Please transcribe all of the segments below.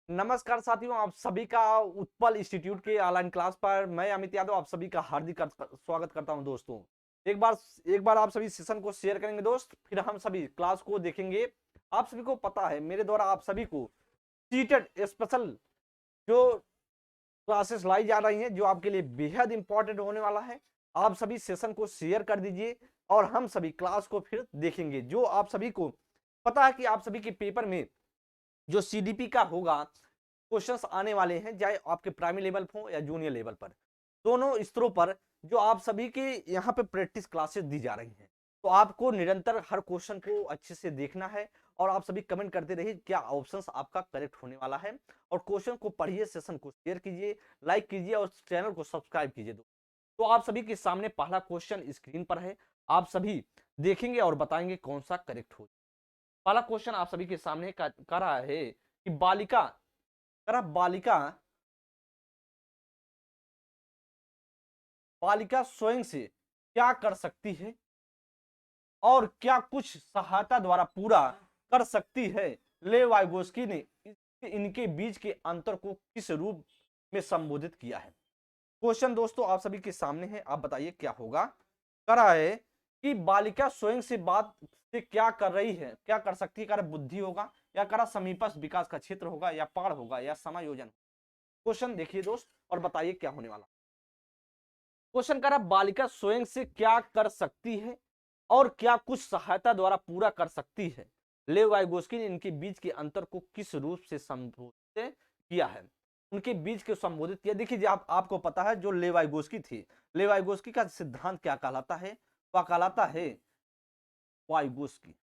नमस्कार साथियों, आप सभी का उत्पल इंस्टीट्यूट के ऑनलाइन क्लास पर मैं अमित यादव आप सभी का हार्दिक स्वागत करता हूं दोस्तों। एक बार आप सभी सेशन को शेयर करेंगे दोस्त, फिर हम सभी क्लास को देखेंगे। आप सभी को पता है मेरे द्वारा आप सभी को सीटेड स्पेशल जो क्लासेस लाई जा रही हैं जो आपके लिए बेहद इंपॉर्टेंट होने वाला है। आप सभी सेशन को शेयर कर दीजिए और हम सभी क्लास को फिर देखेंगे। जो आप सभी को पता है कि आप सभी के पेपर में जो सीडीपी का होगा क्वेश्चंस आने वाले हैं, चाहे आपके प्राइमरी लेवल पर हो या जूनियर लेवल पर, दोनों स्तरों पर जो आप सभी के यहाँ पे प्रैक्टिस क्लासेस दी जा रही हैं। तो आपको निरंतर हर क्वेश्चन को अच्छे से देखना है और आप सभी कमेंट करते रहिए क्या ऑप्शंस आपका करेक्ट होने वाला है। और क्वेश्चन को पढ़िए, सेशन को शेयर कीजिए, लाइक कीजिए और चैनल को सब्सक्राइब कीजिए। तो आप सभी के सामने पहला क्वेश्चन स्क्रीन पर है, आप सभी देखेंगे और बताएंगे कौन सा करेक्ट हो। पहला क्वेश्चन आप सभी के सामने कर रहा है कि बालिका बालिका स्वयं से क्या कर सकती है और क्या कुछ सहायता द्वारा पूरा कर सकती है। ले वाइगोस्की ने इनके बीच के अंतर को किस रूप में संबोधित किया है। क्वेश्चन दोस्तों आप सभी के सामने है, आप बताइए क्या होगा। करा है कि बालिका स्वयं से बात से क्या कर रही है, क्या कर सकती है। करा बुद्धि होगा या करा समीपस्थ विकास का क्षेत्र होगा या पाड़ होगा या समायोजन। क्वेश्चन देखिए दोस्त और बताइए क्या होने वाला। क्वेश्चन करा बालिका स्वयं से क्या कर सकती है और क्या कुछ सहायता द्वारा पूरा कर सकती है। लेव वाइगोस्की ने इनके बीच के अंतर को किस रूप से संबोधित किया है। उनके बीच के संबोधित किया। देखिए आपको पता है जो लेव वाइगोस्की थी, लेव वाइगोस्की का सिद्धांत क्या कहलाता है, वह कहलाता है वाइगोस्की।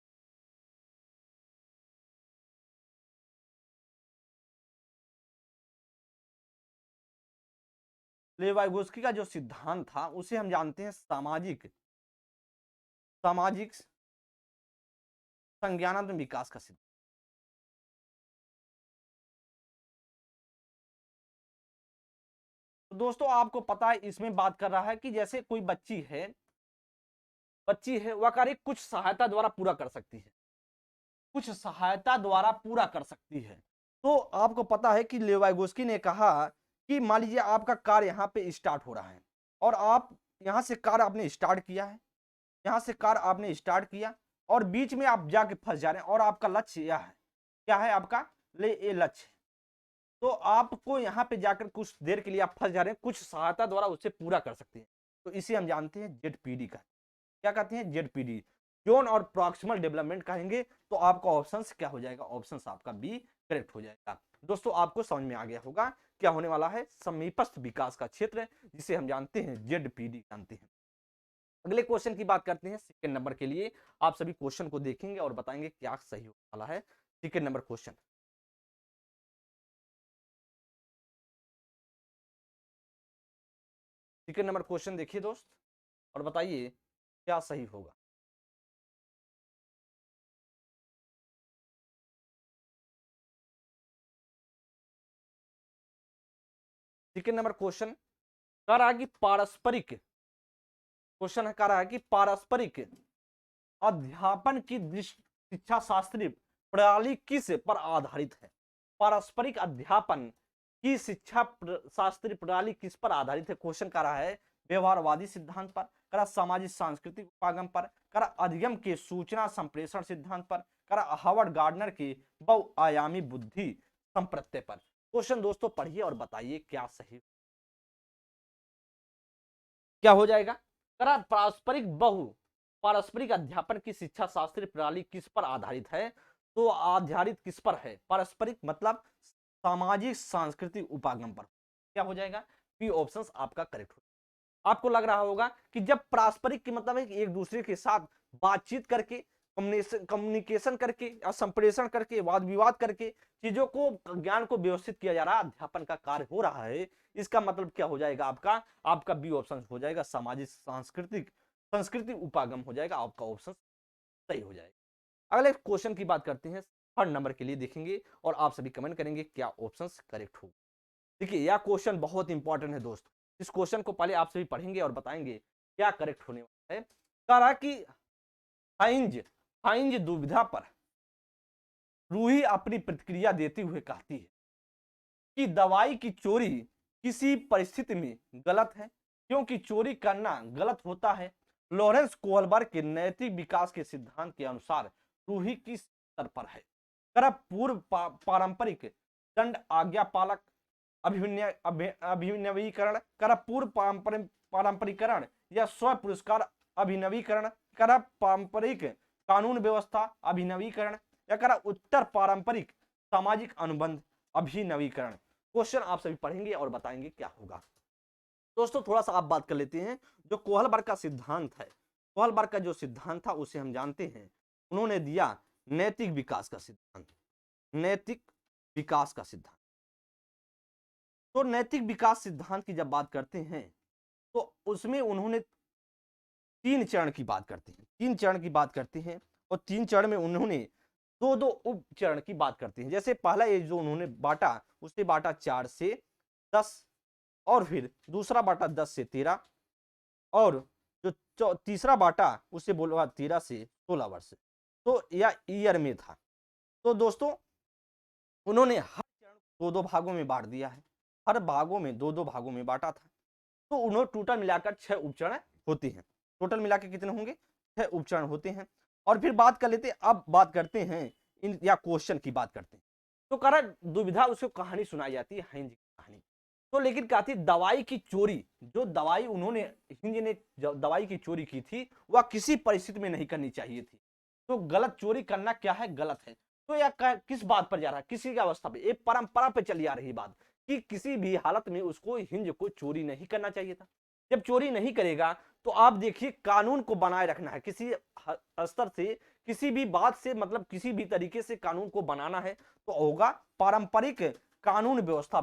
लेव वाइगोस्की का जो सिद्धांत था उसे हम जानते हैं सामाजिक सामाजिक संज्ञानात्मक विकास का सिद्धांत। तो दोस्तों आपको पता है इसमें बात कर रहा है कि जैसे कोई बच्ची है वह कार्य कुछ सहायता द्वारा पूरा कर सकती है, कुछ सहायता द्वारा पूरा कर सकती है। तो आपको पता है कि लेवाइगोस्की ने कहा कि मान लीजिए आपका कार यहाँ पे स्टार्ट हो रहा है और आप यहाँ से कार आपने स्टार्ट किया है, यहाँ से कार आपने स्टार्ट किया और बीच में आप जाके फंस जा रहे हैं और आपका लक्ष्य यह है, क्या है आपका ले ये लक्ष्य। तो आपको यहाँ पे जाकर कुछ देर के लिए आप फंस जा रहे हैं, कुछ सहायता द्वारा उसे पूरा कर सकते हैं। तो इसे हम जानते हैं जेडपीडी का। क्या कहते हैं जेडपीडी, जोन और प्रॉक्सिमल डेवलपमेंट कहेंगे। तो आपका ऑप्शन क्या हो जाएगा, ऑप्शन आपका बी करेक्ट हो जाएगा। दोस्तों आपको समझ में आ गया होगा क्या होने वाला है, समीपस्थ विकास का क्षेत्र जिसे हम जानते हैं जेडपीडी जानते हैं। अगले क्वेश्चन की बात करते हैं सेकंड नंबर के लिए। आप सभी क्वेश्चन को देखेंगे और बताएंगे क्या सही होने वाला है। Second number question, second number question देखिए दोस्त और बताइए क्या सही होगा। सेकंड नंबर क्वेश्चन कह रहा है कि पारस्परिक, क्वेश्चन कह रहा है कि पारस्परिक अध्यापन की शिक्षा शास्त्रीय प्रणाली किस पर आधारित है। पारस्परिक अध्यापन की शिक्षा शास्त्रीय प्रणाली किस पर आधारित है। क्वेश्चन कर रहा है व्यवहारवादी सिद्धांत पर, करा सामाजिक सांस्कृतिक उपागम पर, करा अधिगम के सूचना संप्रेषण सिद्धांत पर, करा हावर्ड गार्डनर के बहुआयामी बुद्धि संप्रत्यय पर। क्वेश्चन दोस्तों पढ़िए और बताइए क्या सही क्या हो जाएगा। करा पारस्परिक अध्यापन की शिक्षा शास्त्रीय प्रणाली किस पर आधारित है। तो आधारित किस पर है, पारस्परिक मतलब सामाजिक सांस्कृतिक उपागम पर। क्या हो जाएगा, बी ऑप्शन आपका करेक्ट हो। आपको लग रहा होगा कि जब पारस्परिक की मतलब है कि एक दूसरे के साथ बातचीत करके, कम्युनिकेशन करके या संप्रेषण करके, वाद विवाद करके चीजों को, ज्ञान को व्यवस्थित किया जा रहा है, अध्यापन का कार्य हो रहा है। इसका मतलब क्या हो जाएगा आपका, आपका बी ऑप्शन हो जाएगा सामाजिक सांस्कृतिक संस्कृति उपागम हो जाएगा, आपका ऑप्शन सही हो जाएगा। अगले क्वेश्चन की बात करते हैं, थर्ड नंबर के लिए देखेंगे और आप सभी कमेंट करेंगे क्या ऑप्शन करेक्ट हो। देखिए यह क्वेश्चन बहुत इंपॉर्टेंट है दोस्त। इस क्वेश्चन को पहले आप सभी पढ़ेंगे और बताएंगे क्या करेक्ट होने वाला है। कह रहा कि हाइंज हाइंज दुविधा पर रूही अपनी प्रतिक्रिया देते हुए कहती है। कि दवाई की चोरी किसी परिस्थिति में गलत है क्योंकि चोरी करना गलत होता है। लॉरेंस कोहलबर्ग के नैतिक विकास के सिद्धांत के अनुसार रूही किस स्तर पर है? कर पूर्व पारंपरिक दंड आज्ञा पालक अभिनवीकरण, कर पूर्व पारंपरिकरण या स्व पुरस्कार अभिनवीकरण, कर पारंपरिक कानून व्यवस्था अभिनवीकरण या कर उत्तर पारंपरिक सामाजिक अनुबंध अभिनवीकरण। क्वेश्चन आप सभी पढ़ेंगे और बताएंगे क्या होगा। दोस्तों थोड़ा सा आप बात कर लेते हैं जो कोहलबर्ग का सिद्धांत है। कोहलबर्ग का जो सिद्धांत था उसे हम जानते हैं, उन्होंने दिया नैतिक विकास का सिद्धांत। नैतिक विकास का सिद्धांत, तो नैतिक विकास सिद्धांत की जब बात करते हैं तो उसमें उन्होंने तीन चरण की बात करते हैं, तीन चरण की बात करते हैं और तीन चरण में उन्होंने दो दो उप चरण की बात करते हैं। जैसे पहला ये जो उन्होंने बांटा उसे बांटा 4 से 10 और फिर दूसरा बांटा 10 से 13 और जो तीसरा बांटा उसे बोला 13 से 16 वर्ष, तो यह ईयर में था। तो दोस्तों उन्होंने हर चरण को दो दो भागों में बांट दिया है, हर भागों में दो दो भागों में बांटा था। तो उन्होंने टोटल मिलाकर 6 उपचरण होते हैं। टोटल मिलाकर कितने होंगे? 6 उपचरण होते हैं। और फिर बात कर लेते हैं, अब बात करते हैं इन या क्वेश्चन की बात करते हैं। तो करा दुविधा उसको कहानी सुनाई जाती है, हिंज की कहानी। तो लेकिन क्या थी? दवाई की चोरी, जो दवाई उन्होंने हिंज ने दवाई की चोरी की थी वह किसी परिस्थिति में नहीं करनी चाहिए थी। तो गलत चोरी करना क्या है? गलत है। तो यह किस बात पर जा रहा है? किसी की अवस्था पे, एक परंपरा पे चली आ रही बात कि किसी भी हालत में उसको हिंज को चोरी नहीं करना चाहिए था। जब चोरी नहीं करेगा तो आप देखिए कानून को बनाए रखना है, किसी स्तर से किसी भी बात से, मतलब किसी भी तरीके से कानून को बनाना है तो होगा पारंपरिक कानून व्यवस्था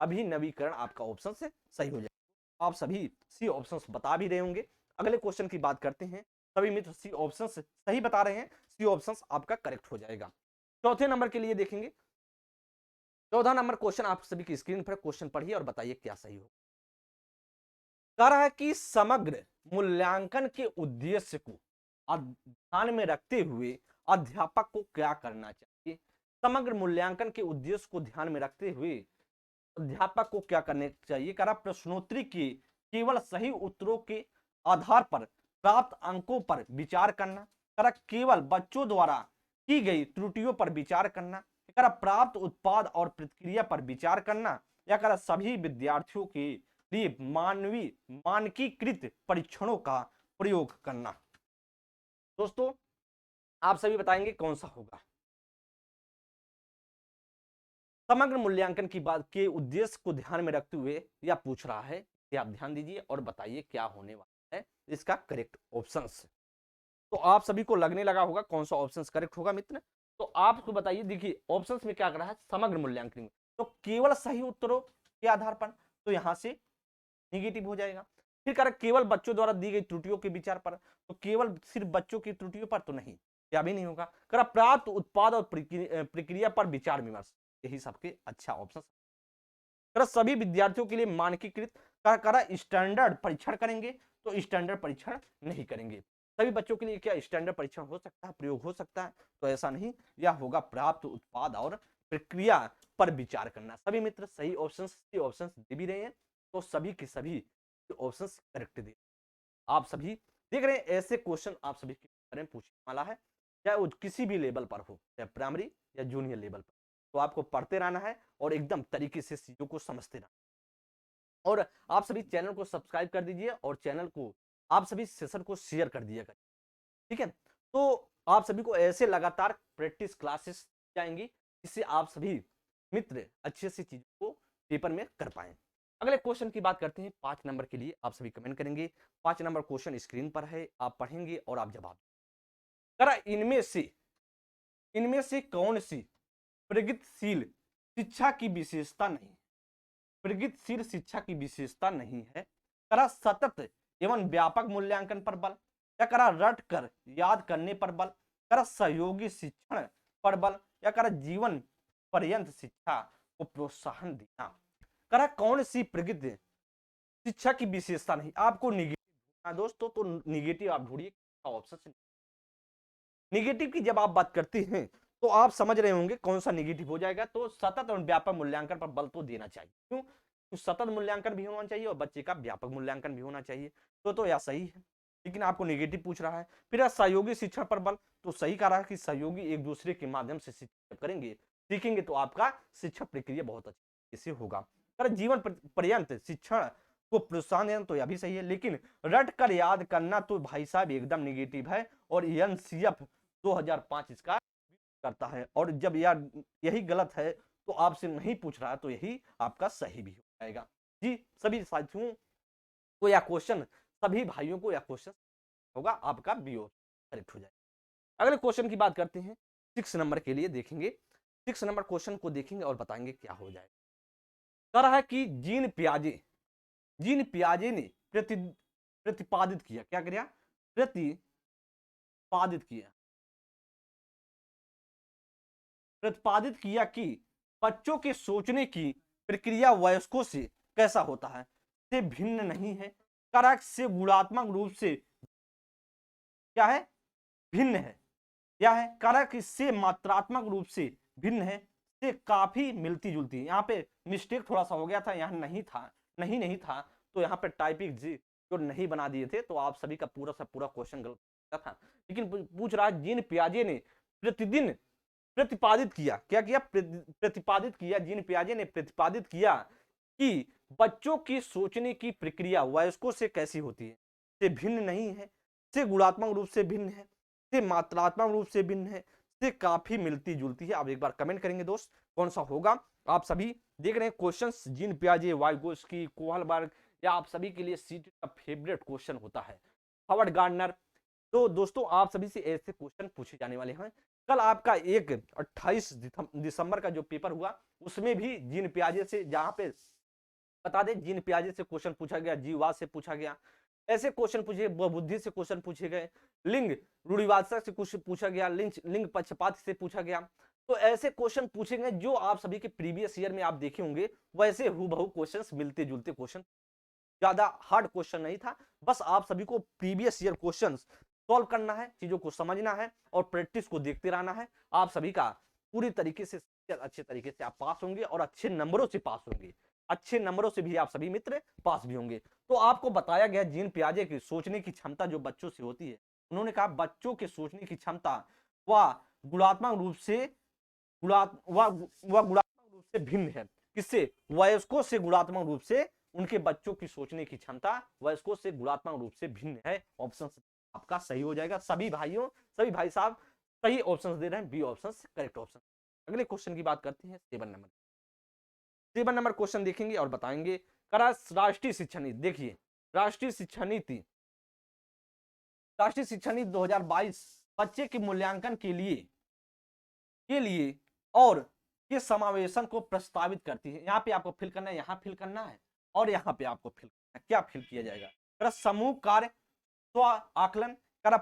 अभिनवीकरण। आपका ऑप्शन से सही हो जाएगा। आप सभी सी ऑप्शंस बता भी रहे होंगे। अगले क्वेश्चन की बात करते हैं। सभी मित्र सी ऑप्शंस सही बता रहे हैं, सी ऑप्शंस आपका करेक्ट हो जाएगा। चौथे नंबर के लिए देखेंगे। 14 नंबर क्वेश्चन आप सभी की स्क्रीन पर, क्वेश्चन पढ़िए और बताइए क्या सही हो। कह रहा है कि समग्र मूल्यांकन के उद्देश्य को ध्यान में रखते हुए अध्यापक को क्या करना चाहिए? समग्र मूल्यांकन के उद्देश्य को ध्यान में रखते हुए अध्यापक को क्या करना चाहिए? कह रहा प्रश्नोत्तरी के केवल सही उत्तरों के आधार पर प्राप्त अंकों पर विचार करना, कह रहा केवल बच्चों द्वारा की गई त्रुटियों पर विचार करना, कह रहा प्राप्त उत्पाद और प्रतिक्रिया पर विचार करना, या कह रहा सभी विद्यार्थियों के लिए मानकीकृत परीक्षणों का प्रयोग करना। दोस्तों आप सभी बताएंगे कौन सा होगा। समग्र मूल्यांकन की बात के उद्देश्य को ध्यान में रखते हुए यह पूछ रहा है, आप ध्यान दीजिए और बताइए क्या होने वाला है इसका करेक्ट ऑप्शंस। तो आप सभी को लगने लगा होगा कौन सा ऑप्शंस करेक्ट होगा मित्र। तो आपको बताइए, देखिए ऑप्शंस में क्या कर रहा है, समग्र मूल्यांकन में तो केवल सही उत्तरों के आधार पर, तो यहां से निगेटिव हो जाएगा। फिर कह रहा केवल बच्चों द्वारा दी गई त्रुटियों के विचार पर, तो केवल सिर्फ बच्चों की त्रुटियों पर तो नहीं, क्या भी नहीं होगा। कह रहा प्राप्त उत्पाद और प्रक्रिया पर विचार विमर्श, यही सबके अच्छा ऑप्शन। कह रहा सभी विद्यार्थियों के लिए मानकीकृत, कह रहा स्टैंडर्ड परीक्षण करेंगे, तो स्टैंडर्ड परीक्षण नहीं करेंगे। सभी बच्चों के लिए क्या स्टैंडर्ड परीक्षण हो सकता है, प्रयोग हो सकता है? तो ऐसा नहीं, यह होगा प्राप्त उत्पाद और प्रक्रिया पर विचार करना। सभी मित्र सही ऑप्शंस दे भी रहे हैं, तो सभी के सभी ऑप्शंस करेक्ट दे। आप सभी देख रहे हैं ऐसे क्वेश्चन आप सभी के बारे में पूछने वाला है, चाहे वो किसी भी लेवल पर हो, चाहे प्राइमरी या जूनियर लेवल पर। तो आपको पढ़ते रहना है और एकदम तरीके से चीजों को समझते रहना। और आप सभी चैनल को सब्सक्राइब कर दीजिए और चैनल को आप सभी सेशन को शेयर कर दिया करिए, ठीक है। तो आप सभी को ऐसे लगातार प्रैक्टिस क्लासेस जाएंगी जिससे आप सभी मित्र अच्छे से चीजों को पेपर में कर पाए। अगले क्वेश्चन की बात करते हैं 5 नंबर के लिए। आप सभी कमेंट करेंगे, 5 नंबर क्वेश्चन स्क्रीन पर है, आप पढ़ेंगे और आप जवाब करा। इनमें से कौन सी प्रगतिशील शिक्षा की विशेषता नहीं? प्रगतिशील शिक्षा की विशेषता नहीं है। करा सतत एवं व्यापक मूल्यांकन पर बल, या करा रट कर याद करने पर बल, करा सहयोगी शिक्षण पर बल, या करा जीवन पर्यंत शिक्षा को प्रोत्साहन देना। करा कौन सी प्रगति शिक्षा की विशेषता नहीं? आपको निगेटिव दोस्तों, तो निगेटिव आप ढूंढिए ऑप्शन से। निगेटिव की जब आप बात करते हैं तो आप समझ रहे होंगे कौन सा निगेटिव हो जाएगा। तो सतत और व्यापक मूल्यांकन पर बल तो देना चाहिए। क्यों? तो सतत मूल्यांकन भी होना चाहिए और बच्चे का व्यापक मूल्यांकन भी होना चाहिए। तो यह सही है, लेकिन आपको निगेटिव पूछ रहा है। फिर सहयोगी शिक्षण पर बल, तो सही कह रहा है कि सहयोगी एक दूसरे के माध्यम से शिक्षा करेंगे, सीखेंगे, तो आपका शिक्षा प्रक्रिया बहुत अच्छे से होगा। अगर जीवन पर्यंत शिक्षण को प्रोत्साहन देना, तो यह भी सही है, लेकिन रट कर याद करना तो भाई साहब एकदम निगेटिव है, और एनसीएफ 2005 इसका करता है। और जब यार यही गलत है तो आपसे नहीं पूछ रहा है, तो यही आपका सही भी हो जाएगा। जी सभी साथियों को यह क्वेश्चन, सभी भाइयों को यह क्वेश्चन होगा, आपका बीओ करेक्ट हो जाएगा। अगले क्वेश्चन की बात करते हैं, 6 नंबर के लिए देखेंगे। 6 नंबर क्वेश्चन को देखेंगे और बताएंगे क्या हो जाएगा। कह रहा है कि जीन पियाजे ने प्रतिपादित किया, क्या किया? प्रतिपादित किया प्रतिपादित किया कि बच्चों के सोचने की प्रक्रिया वयस्कों से कैसा होता है, से भिन्न नहीं है। कारक से गुणात्मक रूप से क्या है? भिन्न है। क्या है? कारक से मात्रात्मक रूप से भिन्न है, से काफी मिलती जुलती है। यहाँ पे मिस्टेक थोड़ा सा हो गया था, यहाँ नहीं था, तो यहाँ पे टाइपिंग जी जो नहीं बना दिए थे, तो आप सभी का पूरा सा पूरा क्वेश्चन गलत था। लेकिन पूछ रहा है जीन पियाजे ने प्रतिदिन प्रतिपादित किया, क्या किया? प्रतिपादित किया, जीन पियाजे ने प्रतिपादित किया कि बच्चों की सोचने की प्रक्रिया वयस्कों से कैसी होती है, से भिन्न नहीं है, से गुणात्मक रूप से भिन्न है, से मात्रात्मक रूप से भिन्न है, से काफी मिलती जुलती है। आप एक बार कमेंट करेंगे दोस्त कौन सा होगा। आप सभी देख रहे हैं क्वेश्चंस, जीन पियाजे, वाइगोस्की, कोहलबर्ग, या आप सभी के लिए सीट का फेवरेट क्वेश्चन होता है हार्वर्ड गार्डनर। तो दोस्तों आप सभी से ऐसे क्वेश्चन पूछे जाने वाले हैं। कल आपका एक 28 दिसंबर का जो पेपर हुआ, उसमें भी जीन पियाजे से, जहां पे बता दें, जीन पियाजे से क्वेश्चन पूछा गया, जीववाद से पूछा गया, ऐसे क्वेश्चन पूछे, बुद्धि से क्वेश्चन पूछे गए, लिंग रूढ़िवाद से कुछ पूछा गया, लिंग पक्षपात से पूछा गया। तो ऐसे क्वेश्चन पूछेंगे जो आप सभी के प्रीवियस ईयर में आप देखे होंगे, वैसे हूबहू क्वेश्चंस, मिलते जुलते क्वेश्चन, ज्यादा हार्ड क्वेश्चन नहीं था। बस आप सभी को प्रीवियस ईयर क्वेश्चन सॉल्व करना है, चीजों को समझना है और प्रैक्टिस को देखते रहना है। आप सभी का पूरी तरीके से अच्छे तरीके से आप पास होंगे और अच्छे नंबरों से पास होंगे। अच्छे नंबरों से भी आप सभी मित्र पास भी होंगे। तो आपको बताया गया जीन पियाजे की सोचने की क्षमता जो बच्चों से होती है, उन्होंने कहा बच्चों के सोचने की क्षमता वह गुणात्मक रूप से गुणात्मक रूप से भिन्न है। किससे? वयस्कों से गुणात्मक रूप से, उनके बच्चों की सोचने की क्षमता वयस्कों से गुणात्मक रूप से भिन्न है। ऑप्शन आपका सही हो जाएगा। सभी भाइयों, सभी भाई साहब सही ऑप्शन दे रहे हैं, बी ऑप्शन करेक्ट ऑप्शन। अगले क्वेश्चन की बात करते हैं 7 नंबर। 7 नंबर क्वेश्चन देखेंगे और बताएंगे। करा राष्ट्रीय शिक्षा नीति, देखिए राष्ट्रीय शिक्षा नीति 2022 बच्चे के मूल्यांकन के लिए और के समावेशन को प्रस्तावित करती है। यहाँ पे आपको फिल करना है, यहाँ फिल करना है और यहाँ पे आपको फिल करना है। क्या फिल किया जाएगा? समूह कार्य, स्व आकलन,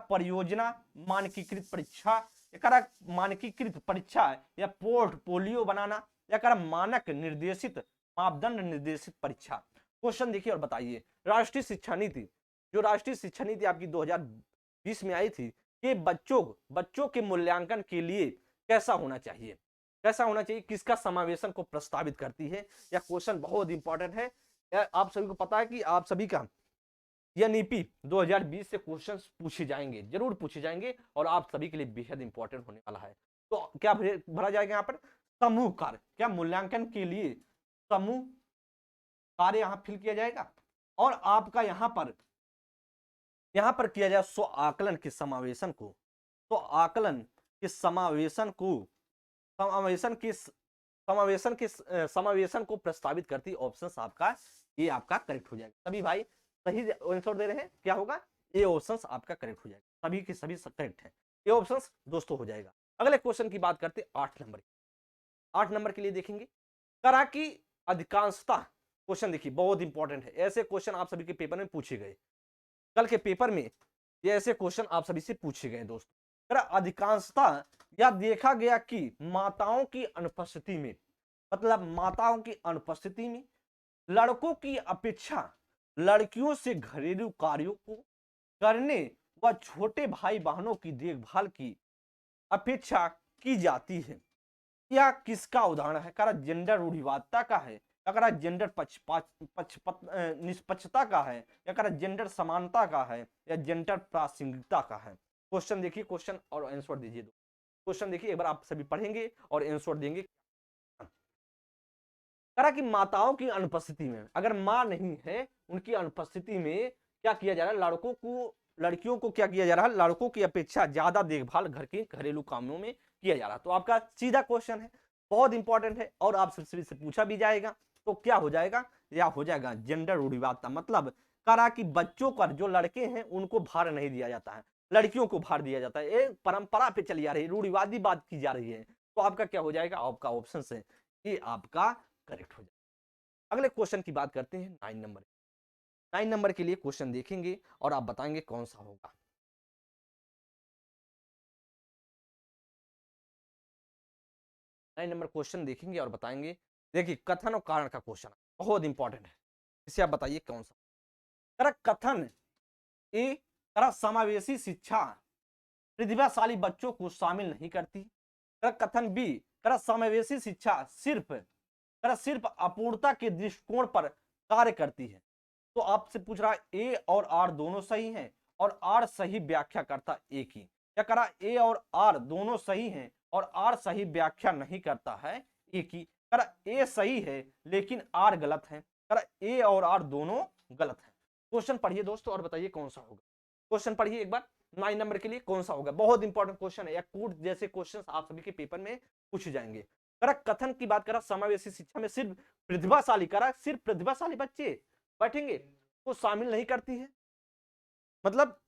परियोजना, मानकीकृत परीक्षा, मानकीकृत परीक्षा या पोर्टफोलियो बनाना, या मानक निर्देशित, मापदंड निर्देशित परीक्षा। क्वेश्चन देखिए और बताइए। राष्ट्रीय शिक्षा नीति, जो राष्ट्रीय शिक्षा नीति आपकी 2020 में आई थी, कि बच्चों के मूल्यांकन के लिए कैसा होना चाहिए, कैसा होना चाहिए, किसका समावेशन को प्रस्तावित करती है। यह क्वेश्चन बहुत इंपॉर्टेंट है। आप सभी को पता है कि आप सभी का एनईपी 2020 से क्वेश्चंस पूछे जाएंगे, जरूर पूछे जाएंगे और आप सभी के लिए बेहद इंपॉर्टेंट होने वाला है। तो क्या भरा जाएगा यहाँ पर? समूह कार्य, क्या मूल्यांकन के लिए समूह कार्य यहाँ फिल किया जाएगा। और आपका यहाँ पर किया जाए स्व आकलन के समावेशन को, तो आकलन के समावेशन को प्रस्तावित करती ऑप्शन आपका ये आपका करेक्ट हो जाएगा। सभी भाई सही आंसर दे रहे हैं, क्या होगा? ए ऑप्शन आपका करेक्ट हो जाएगा। सभी के सभी करेक्ट है, ए ऑप्शन दोस्तों हो जाएगा। अगले क्वेश्चन की बात करते 8 नंबर। 8 नंबर के लिए देखेंगे। करा की अधिकांशता, क्वेश्चन देखिए बहुत इंपॉर्टेंट है। ऐसे क्वेश्चन आप सभी के पेपर में पूछे गए, कल के पेपर में ये ऐसे क्वेश्चन आप सभी से पूछे गए दोस्तों। अधिकांशता यह देखा गया कि माताओं की अनुपस्थिति में, मतलब माताओं की अनुपस्थिति में लड़कों की अपेक्षा लड़कियों से घरेलू कार्यों को करने व छोटे भाई बहनों की देखभाल की अपेक्षा की जाती है, यह किसका उदाहरण है? करा जेंडर रूढ़िवादिता का है, या करा जेंडर निष्पक्षता का है, या करा जेंडर समानता का है, या जेंडर प्रासंगिकता का है? क्वेश्चन देखिए, क्वेश्चन और आंसर दीजिए। क्वेश्चन देखिए एक बार, आप सभी पढ़ेंगे और आंसर देंगे। करा कि माताओं की अनुपस्थिति में, अगर मां नहीं है, उनकी अनुपस्थिति में क्या किया जा रहा है? लड़कियों को क्या किया जा रहा है? लड़कों की अपेक्षा ज्यादा देखभाल घर के घरेलू कामों में किया जा रहा है। तो आपका सीधा क्वेश्चन है, बहुत इंपॉर्टेंट है और आपसे से पूछा भी जाएगा। तो क्या हो जाएगा? या हो जाएगा जेंडर रूढ़िवादिता। मतलब करा कि बच्चों पर जो लड़के हैं उनको भार नहीं दिया जाता है, लड़कियों को भार दिया जाता है। एक परंपरा पे चली आ रही है, रूढ़िवादी बात की जा रही है। तो आपका क्या हो जाएगा? आपका ऑप्शन है ये आपका करेक्ट हो जाएगा। अगले क्वेश्चन की बात करते हैं 9 नंबर। 9 नंबर के लिए क्वेश्चन देखेंगे और आप बताएंगे कौन सा होगा। 9 नंबर क्वेश्चन देखेंगे और बताएंगे। देखिए कथन और कारण का क्वेश्चन बहुत इंपॉर्टेंट है, इसे आप बताइए कौन सा। करेक्ट कथन ए, करेक्ट समावेशी शिक्षा प्रतिभाशाली बच्चों को शामिल नहीं करती। करेक्ट कथन बी, करेक्ट समावेशी शिक्षा सिर्फ अपूर्णता के दृष्टिकोण पर कार्य करती है। तो आपसे पूछ रहा है ए और आर दोनों सही हैं और आर सही व्याख्या करता एक ही। क्या करा? ए और आर दोनों सही हैं और आर सही व्याख्या नहीं करता है एक ही। करा ए सही है लेकिन आर गलत है। करा ए और आर दोनों गलत है। क्वेश्चन पढ़िए दोस्तों और बताइए कौन सा होगा। क्वेश्चन पढ़िए एक बार, 9 नंबर के लिए कौन सा होगा? बहुत इंपॉर्टेंट क्वेश्चन है, या कोड जैसे क्वेश्चन आप सभी के पेपर में पूछे जाएंगे। करा कथन की बात करा समावेशी शिक्षा में सिर्फ प्रतिभाशाली, करा सिर्फ प्रतिभाशाली बच्चे बैठेंगे, को शामिल नहीं करती है। मतलब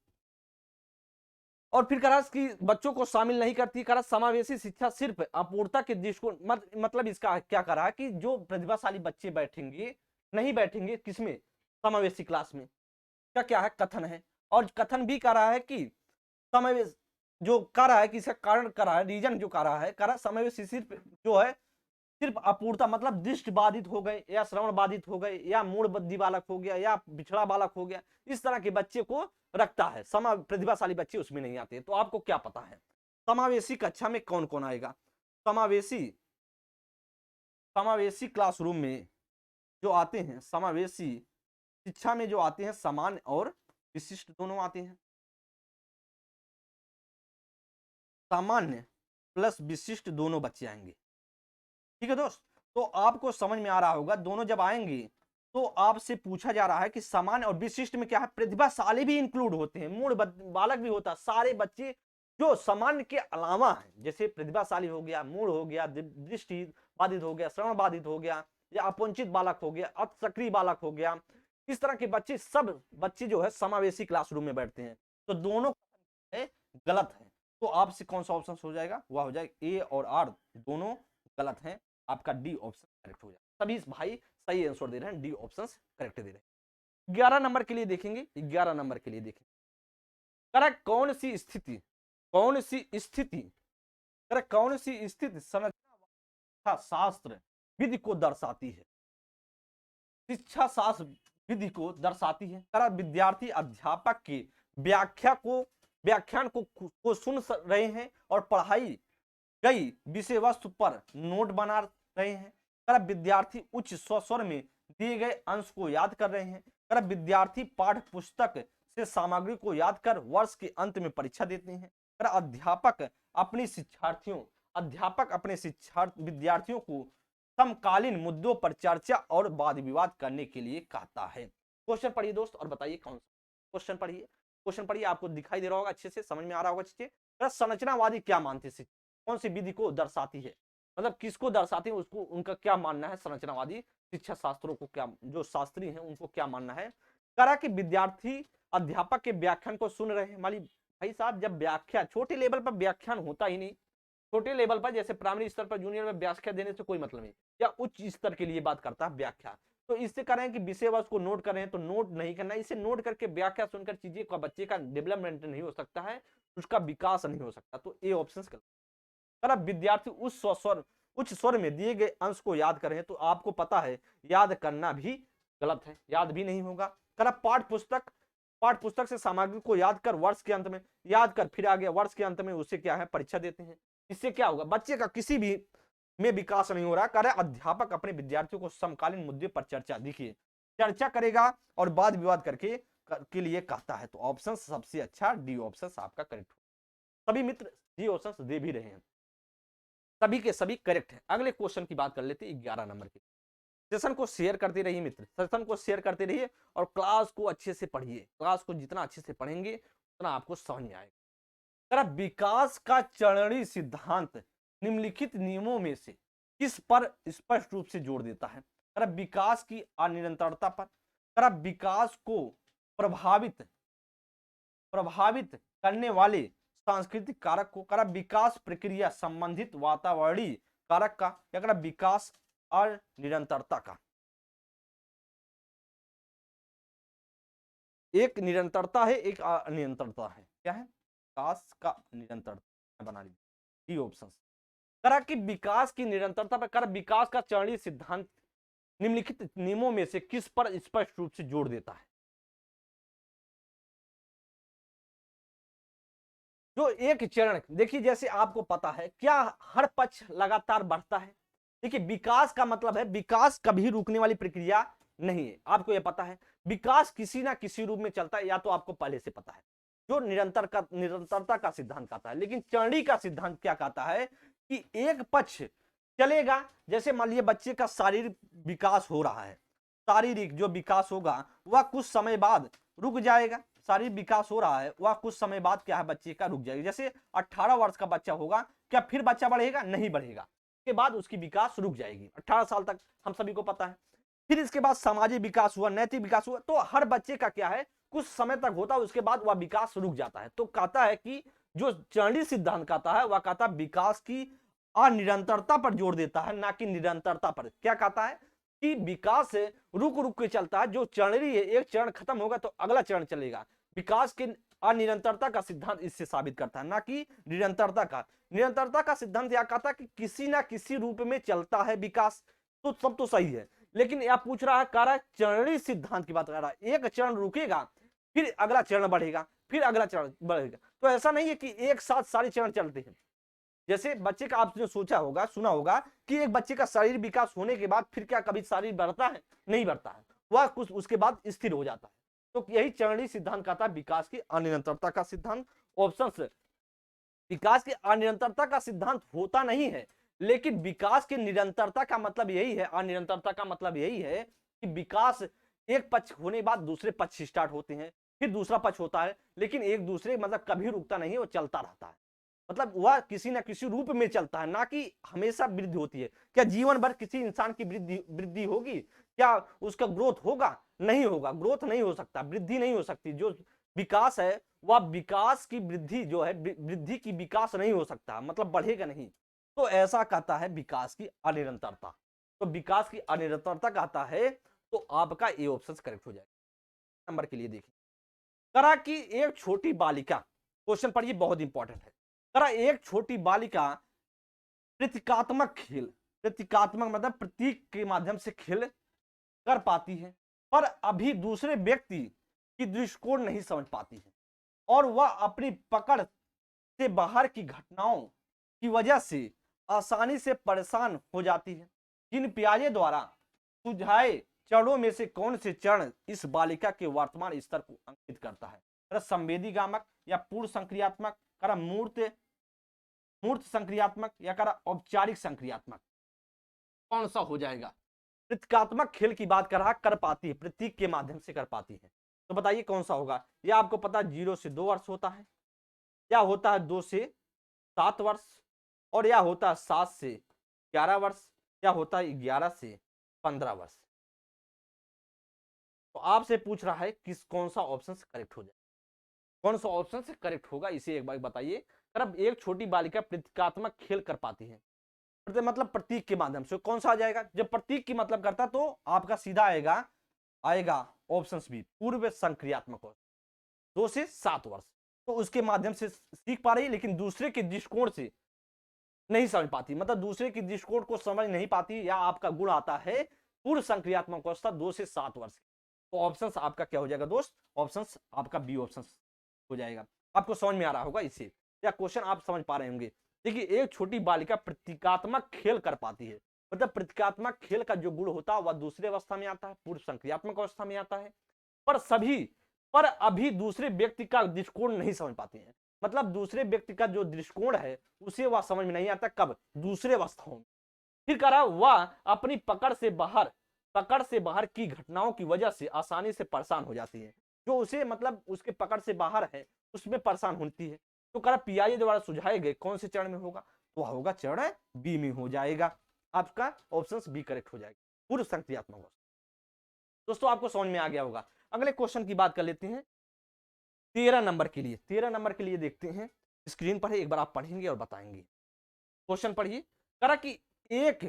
और फिर करा कि बच्चों को शामिल नहीं करती। करा समावेशी शिक्षा सिर्फ अपूर्णता के दृष्टिकोण, मतलब इसका क्या करा कि जो प्रतिभाशाली बच्चे बैठेंगे नहीं बैठेंगे किसमें? समावेशी क्लास में। क्या क्या है? कथन है। और कथन भी कर रहा है कि समावेश जो कर रहा है कि इसका कारण कर रहा है, रीजन जो कर रहा है, कर रहा समावेशी सिर्फ जो है सिर्फ अपूर्णता, मतलब दृष्टि बाधित हो गए या श्रवण बाधित हो गए या मूड बुद्धि बालक हो गया या पिछड़ा बालक हो गया, इस तरह के बच्चे को रखता है। समा प्रतिभाशाली बच्चे उसमें नहीं आते। तो आपको क्या पता है समावेशी कक्षा में कौन कौन आएगा? समावेशी समावेशी क्लासरूम में जो आते हैं, समावेशी शिक्षा में जो आते हैं, सामान्य और विशिष्ट दोनों आते हैं। सामान्य प्लस विशिष्ट दोनों बच्चे आएंगे। ठीक है दोस्त, तो आपको समझ में आ रहा होगा दोनों जब आएंगे तो आपसे पूछा जा रहा है कि सामान्य और विशिष्ट में क्या है? प्रतिभाशाली भी इंक्लूड होते हैं, मूड बालक भी होता है। सारे बच्चे जो सामान्य के अलावा है, जैसे प्रतिभाशाली हो गया, मूड हो गया, दृष्टि बाधित हो गया, श्रवण बाधित हो गया, या अपवंचित बालक हो गया, अतिसक्रिय बालक हो गया, इस तरह के बच्चे, सब बच्चे जो है समावेशी क्लासरूम में बैठते हैं। तो दोनों गलत है। तो आपसे कौन सा ऑप्शन हो जाएगा? वह हो जाएगा ए और आर दोनों गलत हैं। आपका डी ऑप्शन करेक्ट हो जाएगा। सभी भाई सही आंसर दे रहे हैं, डी ऑप्शन करेक्ट दे रहे हैं। 11 नंबर के लिए देखेंगे, 11 नंबर के लिए देखेंगे। करेक्ट कौन सी स्थिति, कौन सी स्थिति, करेक्ट कौन सी स्थिति संरचना शास्त्र विधि को दर्शाती है? शिक्षा शास्त्र विधि को दर्शाती है। करेक्ट विद्यार्थी अध्यापक की व्याख्यान को सुन रहे हैं और पढ़ाई गई विषय वस्तु पर नोट बना रहे हैं। कर विद्यार्थी उच्च स्वर में दिए गए अंश को याद कर रहे हैं। कर विद्यार्थी पाठ्य पुस्तक से सामग्री को याद कर वर्ष के अंत में परीक्षा देते हैं। कर अध्यापक अपने विद्यार्थियों को समकालीन मुद्दों पर चर्चा और वाद विवाद करने के लिए कहता है। क्वेश्चन पढ़िए दोस्त और बताइए कौन सा। क्वेश्चन पढ़िए, क्वेश्चन पढ़िए, आपको दिखाई दे रहा होगा अच्छे से, समझ में आ रहा होगा अच्छे से। संरचनावादी क्या मानते हैं? कौन सी विधि को दर्शाती है, मतलब किसको दर्शाती है, उसको उनका क्या मानना है? संरचनावादी शिक्षा शास्त्रों को क्या, जो शास्त्री हैं उनको क्या मानना है? करा कि विद्यार्थी अध्यापक के व्याख्यान को सुन रहे हैं। माली भाई साहब, जब व्याख्या छोटे लेवल पर व्याख्यान होता ही नहीं, छोटे लेवल पर जैसे प्राइमरी स्तर पर जूनियर में व्याख्या देने से कोई मतलब नहीं, या उच्च स्तर के लिए बात करता है व्याख्या। तो इससे कर रहे हैं कि विषय वस्तु को नोट कर रहे हैं, तो नोट नहीं करना, इसे नोट करके व्याख्या सुनकर चीजें का बच्चे का डेवलपमेंट नहीं हो सकता है, उसका विकास नहीं हो सकता। तो ए ऑप्शन गलत। विद्यार्थी उच्च स्वर में दिए गए अंश को याद करें, तो आपको पता है याद करना भी गलत है, याद भी नहीं होगा। पाठ पुस्तक से सामग्री को याद कर वर्ष के अंत में, याद कर फिर आगे वर्ष के अंत में उसे क्या है? परीक्षा देते हैं। इससे क्या होगा, बच्चे का किसी भी में विकास नहीं हो रहा। कह रहे अध्यापक अपने विद्यार्थियों को समकालीन मुद्दे पर चर्चा, देखिए चर्चा करेगा और वाद विवाद करके के लिए कहता है। तो ऑप्शन सबसे अच्छा डी ऑप्शन आपका करेक्ट हो। सभी मित्र डी ऑप्शन दे भी रहे हैं, सभी के सभी करेक्ट है। अगले क्वेश्चन की बात कर लेते हैं 11 नंबर की। सेशन को शेयर करते रहिए मित्र, सेशन को शेयर करते रहिए और क्लास को अच्छे से पढ़िए। क्लास को जितना अच्छे से पढ़ेंगे उतना आपको समझ में आएगा। विकास का चरणीय सिद्धांत निम्नलिखित नियमों में से किस पर स्पष्ट रूप से जोर देता है? विकास की अनिरंतरता पर। विकास को प्रभावित करने वाले सांस्कृतिक कारक को। विकास प्रक्रिया संबंधित वातावरणीय कारक का, या विकास और निरंतरता का। एक निरंतरता है, एक अनिरंतरता है। क्या है? विकास का निरंतरता बना लीजिए, डी ऑप्शन। करा कि विकास की निरंतरता पर कर विकास का चरणीय सिद्धांत निम्नलिखित नियमों में से किस पर स्पष्ट रूप से जोर देता है? जो एक चरण, देखिए जैसे आपको पता है, क्या हर पक्ष लगातार बढ़ता है? देखिए विकास का मतलब है, विकास कभी रुकने वाली प्रक्रिया नहीं है, आपको यह पता है। विकास किसी ना किसी रूप में चलता है, या तो आपको पहले से पता है। जो निरंतरता का सिद्धांत कहता है, लेकिन चरणी का सिद्धांत क्या कहता है कि एक पक्ष चलेगा। जैसे मान लीजिए बच्चे का शारीरिक विकास हो रहा है, शारीरिक जो विकास होगा वह कुछ समय बाद रुक जाएगा। शारीरिक विकास हो रहा है वह कुछ समय बाद क्या है, बच्चे का रुक जाएगा। जैसे 18 वर्ष का बच्चा होगा, क्या फिर बच्चा बढ़ेगा? नहीं बढ़ेगा, के बाद उसकी विकास रुक जाएगी 18 साल तक, हम सभी को पता है। फिर इसके बाद सामाजिक विकास हुआ, नैतिक विकास हुआ, तो हर बच्चे का क्या है, कुछ समय तक होता है, उसके बाद वह विकास रुक जाता है। तो कहता है कि जो चरणी सिद्धांत कहता है वह कहता है विकास की अनिरंतरता पर जोर देता है, ना कि निरंतरता पर। क्या कहता है कि विकास रुक रुक के चलता है, जो चरणी है एक चरण खत्म होगा तो अगला चरण चलेगा। विकास के अनिरंतरता का सिद्धांत इससे साबित करता है, ना कि निरंतरता का। निरंतरता का सिद्धांत यह कहता है कि किसी ना किसी रूप में चलता है विकास, तो सब तो सही है। लेकिन यह पूछ रहा है, कह रहा है चरणीय सिद्धांत की बात कर रहा है। एक चरण रुकेगा, फिर अगला चरण बढ़ेगा, फिर अगला चरण बढ़ेगा। तो ऐसा नहीं है कि एक साथ सारे चरण चलते हैं। जैसे बच्चे का आपने सोचा होगा, सुना होगा कि एक बच्चे का शरीर विकास होने के बाद फिर क्या कभी शरीर बढ़ता है? नहीं बढ़ता है, वह कुछ उसके बाद स्थिर हो जाता है। तो यही चरणीय सिद्धांत कहता है विकास की अनिरंतरता का सिद्धांत। ऑप्शन से विकास की अनिरंतरता का सिद्धांत होता नहीं है, लेकिन विकास की निरंतरता का मतलब यही है, अनिरंतरता का मतलब यही है कि विकास एक पक्ष होने के बाद दूसरे पक्ष स्टार्ट होते हैं, फिर दूसरा पक्ष होता है, लेकिन एक दूसरे मतलब कभी रुकता नहीं है, वो चलता रहता है। मतलब वह किसी ना किसी रूप में चलता है, ना कि हमेशा वृद्धि होती है। क्या जीवन भर किसी इंसान की वृद्धि होगी? क्या उसका ग्रोथ होगा? नहीं होगा, ग्रोथ नहीं हो सकता, वृद्धि नहीं हो सकती। जो विकास है वह विकास की वृद्धि जो है, वृद्धि की विकास नहीं हो सकता, मतलब बढ़ेगा नहीं। तो ऐसा कहता है विकास की अनिरंतरता। तो विकास की अनिरंतरता कहता है, तो आपका ए ऑप्शन करेक्ट हो जाएगा। नंबर के लिए देखिए, करा कि एक छोटी बालिका, क्वेश्चन पर ये बहुत इंपॉर्टेंट है। करा एक छोटी बालिका प्रतीकात्मक खेल, प्रतीकात्मक मतलब प्रतीक के माध्यम से खेल कर पाती है, पर अभी दूसरे व्यक्ति की दृष्टिकोण नहीं समझ पाती है, और वह अपनी पकड़ से बाहर की घटनाओं की वजह से आसानी से परेशान हो जाती है। जिन पियाजे द्वारा सुझाए चरणों में से कौन से चरण इस बालिका के वर्तमान स्तर को अंकित करता है? संवेदीगामक, या पूर्व संक्रियात्मक, मूर्त मूर्त संक्रियात्मक, या औपचारिक संक्रियात्मक? कौन सा हो जाएगा? प्रतीकात्मक खेल की बात कर रहा, कर पाती है, प्रतीक के माध्यम से कर पाती है। तो बताइए कौन सा होगा? या आपको पता 0 से 2 वर्ष होता है, या होता है 2 से 7 वर्ष, और या होता है 7 से 11 वर्ष, या होता है 11 से 15 वर्ष? तो आपसे पूछ रहा है किस कौन सा ऑप्शन से करेक्ट हो जाए, कौन सा ऑप्शन से करेक्ट होगा, इसे एक बार बताइए। अब एक छोटी बालिका प्रतीकात्मक खेल कर पाती है, मतलब प्रतीक के माध्यम से, कौन सा आ जाएगा? जब प्रतीक की मतलब करता तो आपका सीधा आएगा ऑप्शन बी, पूर्व संक्रियात्मक वर्ष, 2 से 7 वर्ष। तो उसके माध्यम से सीख पा रही है, लेकिन दूसरे के दृष्टिकोण से नहीं समझ पाती, मतलब दूसरे की दृष्टिकोण को समझ नहीं पाती, या आपका गुण आता है पूर्व संक्रियात्मक अवस्था 2 से 7 वर्ष। तो ऑप्शन आपका क्या हो जाएगा दोस्त? ऑप्शन आपका बी ऑप्शन हो जाएगा। आपको समझ में आ रहा होगा इसे, या क्वेश्चन आप समझ पा रहे होंगे। देखिए, एक छोटी बालिका प्रतीकात्मक खेल कर पाती है, मतलब प्रतीकात्मक खेल का जो गुण होता है वह दूसरी अवस्था में आता है, पूर्व संक्रियात्मक अवस्था में आता है। पर अभी दूसरे व्यक्ति का दृष्टिकोण नहीं समझ पाते हैं, मतलब दूसरे व्यक्ति का जो दृष्टिकोण है उसे वह समझ में नहीं आता, कब? दूसरे अवस्थाओं में। फिर कह रहा वह अपनी पकड़ से बाहर की घटनाओं की वजह से आसानी से परेशान हो जाती है, जो उसे मतलब उसके पकड़ से बाहर है उसमें परेशान होती है। तो कह रहा पीआई द्वारा सुझाए गए कौन से चरण में होगा? तो होगा चरण बी में हो जाएगा, आपका ऑप्शन बी करेक्ट हो जाएगा, पूर्व संक्रियात्मक अवस्था। दोस्तों आपको समझ में आ गया होगा। अगले क्वेश्चन की बात कर लेते हैं 13 नंबर के लिए। 13 नंबर के लिए देखते हैं, स्क्रीन पर है, एक बार आप पढ़ेंगे और बताएंगे। क्वेश्चन पढ़िए। करा कि एक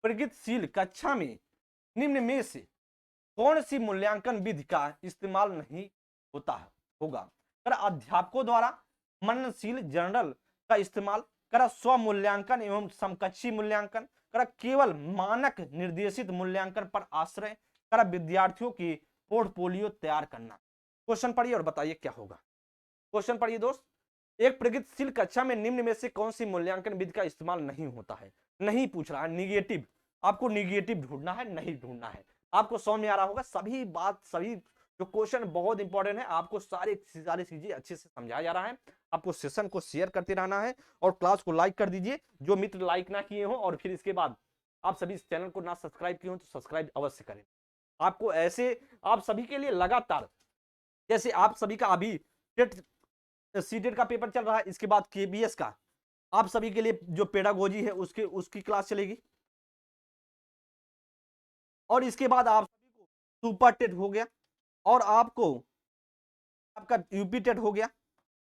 प्रगतिशील कक्षा में निम्न में से कौन सी मूल्यांकन विधि का इस्तेमाल नहीं होता है होगा? कर अध्यापकों द्वारा मननशील जर्नल का इस्तेमाल, कर स्व मूल्यांकन एवं समकक्षी मूल्यांकन, कर केवल मानक निर्देशित मूल्यांकन पर आश्रय, कर विद्यार्थियों की पोर्टफोलियो तैयार करना। क्वेश्चन पढ़िए और बताइए क्या होगा। क्वेश्चन पढ़िए दोस्त। एक प्रगतिशील कक्षा में निम्न में से कौन सी मूल्यांकन विधि का इस्तेमाल नहीं होता है? नहीं पूछ रहा है, निगेटिव। आपको निगेटिव ढूंढना है, नहीं ढूंढना है। आपको समझ में आ रहा होगा, सभी जो क्वेश्चन बहुत इंपॉर्टेंट है, आपको सारी चीजें अच्छे से समझाया जा रहा है। आपको सेशन को शेयर करते रहना है और क्लास को लाइक कर दीजिए, जो मित्र लाइक ना किए हो, और फिर इसके बाद आप सभी इस चैनल को ना सब्सक्राइब किए हो तो सब्सक्राइब अवश्य करें। आपको ऐसे आप सभी के लिए लगातार, जैसे आप सभी का अभी टेट सीटेट का पेपर चल रहा है, इसके बाद केबीएस का आप सभी के लिए जो पेडागोजी है उसकी क्लास चलेगी, और इसके बाद आप सभी को सुपर टेट हो गया, और आपका यूपी टेट हो गया।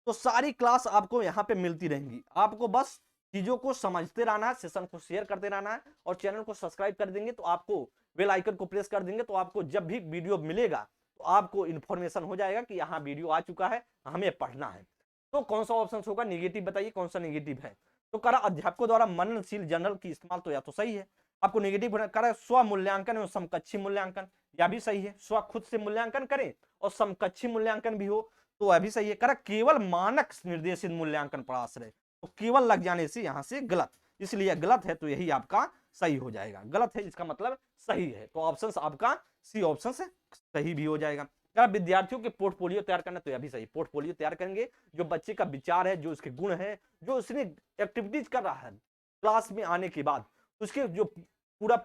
तो सारी क्लास आपको यहाँ पे मिलती रहेंगी। आपको बस चीजों को समझते रहना है, सेशन को शेयर करते रहना है, और चैनल को सब्सक्राइब कर देंगे तो आपको बेल आइकन को प्रेस कर देंगे तो आपको जब भी वीडियो मिलेगा तो आपको इन्फॉर्मेशन हो जाएगा कि यहाँ वीडियो आ चुका है, हमें पढ़ना है। तो कौन सा ऑप्शन होगा? निगेटिव बताइए कौन सा निगेटिव है। तो करा अध्यापकों द्वारा मननशील जर्नल की इस्तेमाल, तो या तो सही है, आपको निगेटिव करा स्व मूल्यांकन एवं समकक्षी मूल्यांकन, या भी सही है, स्व खुद से मूल्यांकन करें और समकक्षी मूल्यांकन भी हो तो वह भी सही है। करा केवल मानक निर्देशित मूल्यांकन पर आश्रय, तो केवल लग जाने से यहां से गलत, इसलिए गलत है तो यही आपका सही हो जाएगा। गलत है इसका मतलब सही है, तो ऑप्शन आपका सी ऑप्शन से सही भी हो जाएगा। अगर विद्यार्थियों के पोर्टफोलियो तैयार करना, तो यह भी सही, पोर्टफोलियो तैयार करेंगे, जो बच्चे का विचार है, जो उसके गुण है, जो उसने एक्टिविटीज कर रहा है क्लास में आने के बाद, उसके जो पूरा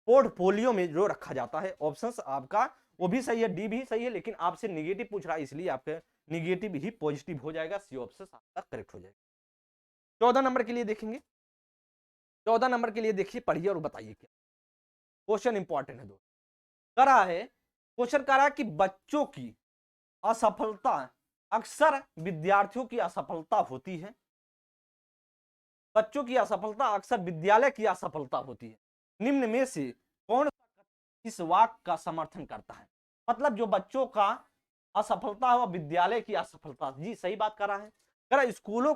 पोर्टफोलियो में जो रखा जाता है। ऑप्शन आपका वो भी सही है, डी भी सही है, लेकिन आपसे निगेटिव पूछ रहा है इसलिए आपके निगेटिव ही पॉजिटिव हो जाएगा, सी ऑप्शन आपका करेक्ट हो जाएगा। 14 नंबर के लिए देखेंगे। 14 नंबर के लिए देखिए, पढ़िए और बताइए क्या क्वेश्चन इंपॉर्टेंट है। दो करा है क्वेश्चन, करा कि बच्चों की असफलता अक्सर विद्यार्थियों की असफलता होती है। बच्चों की असफलता अक्सर विद्यालय की असफलता होती है। निम्न में से कौन इस वाक्य का समर्थन करता है? मतलब जो बच्चों का असफलता है वह विद्यालय की असफलता, जी सही बात कर रहा है। कर स्कूलों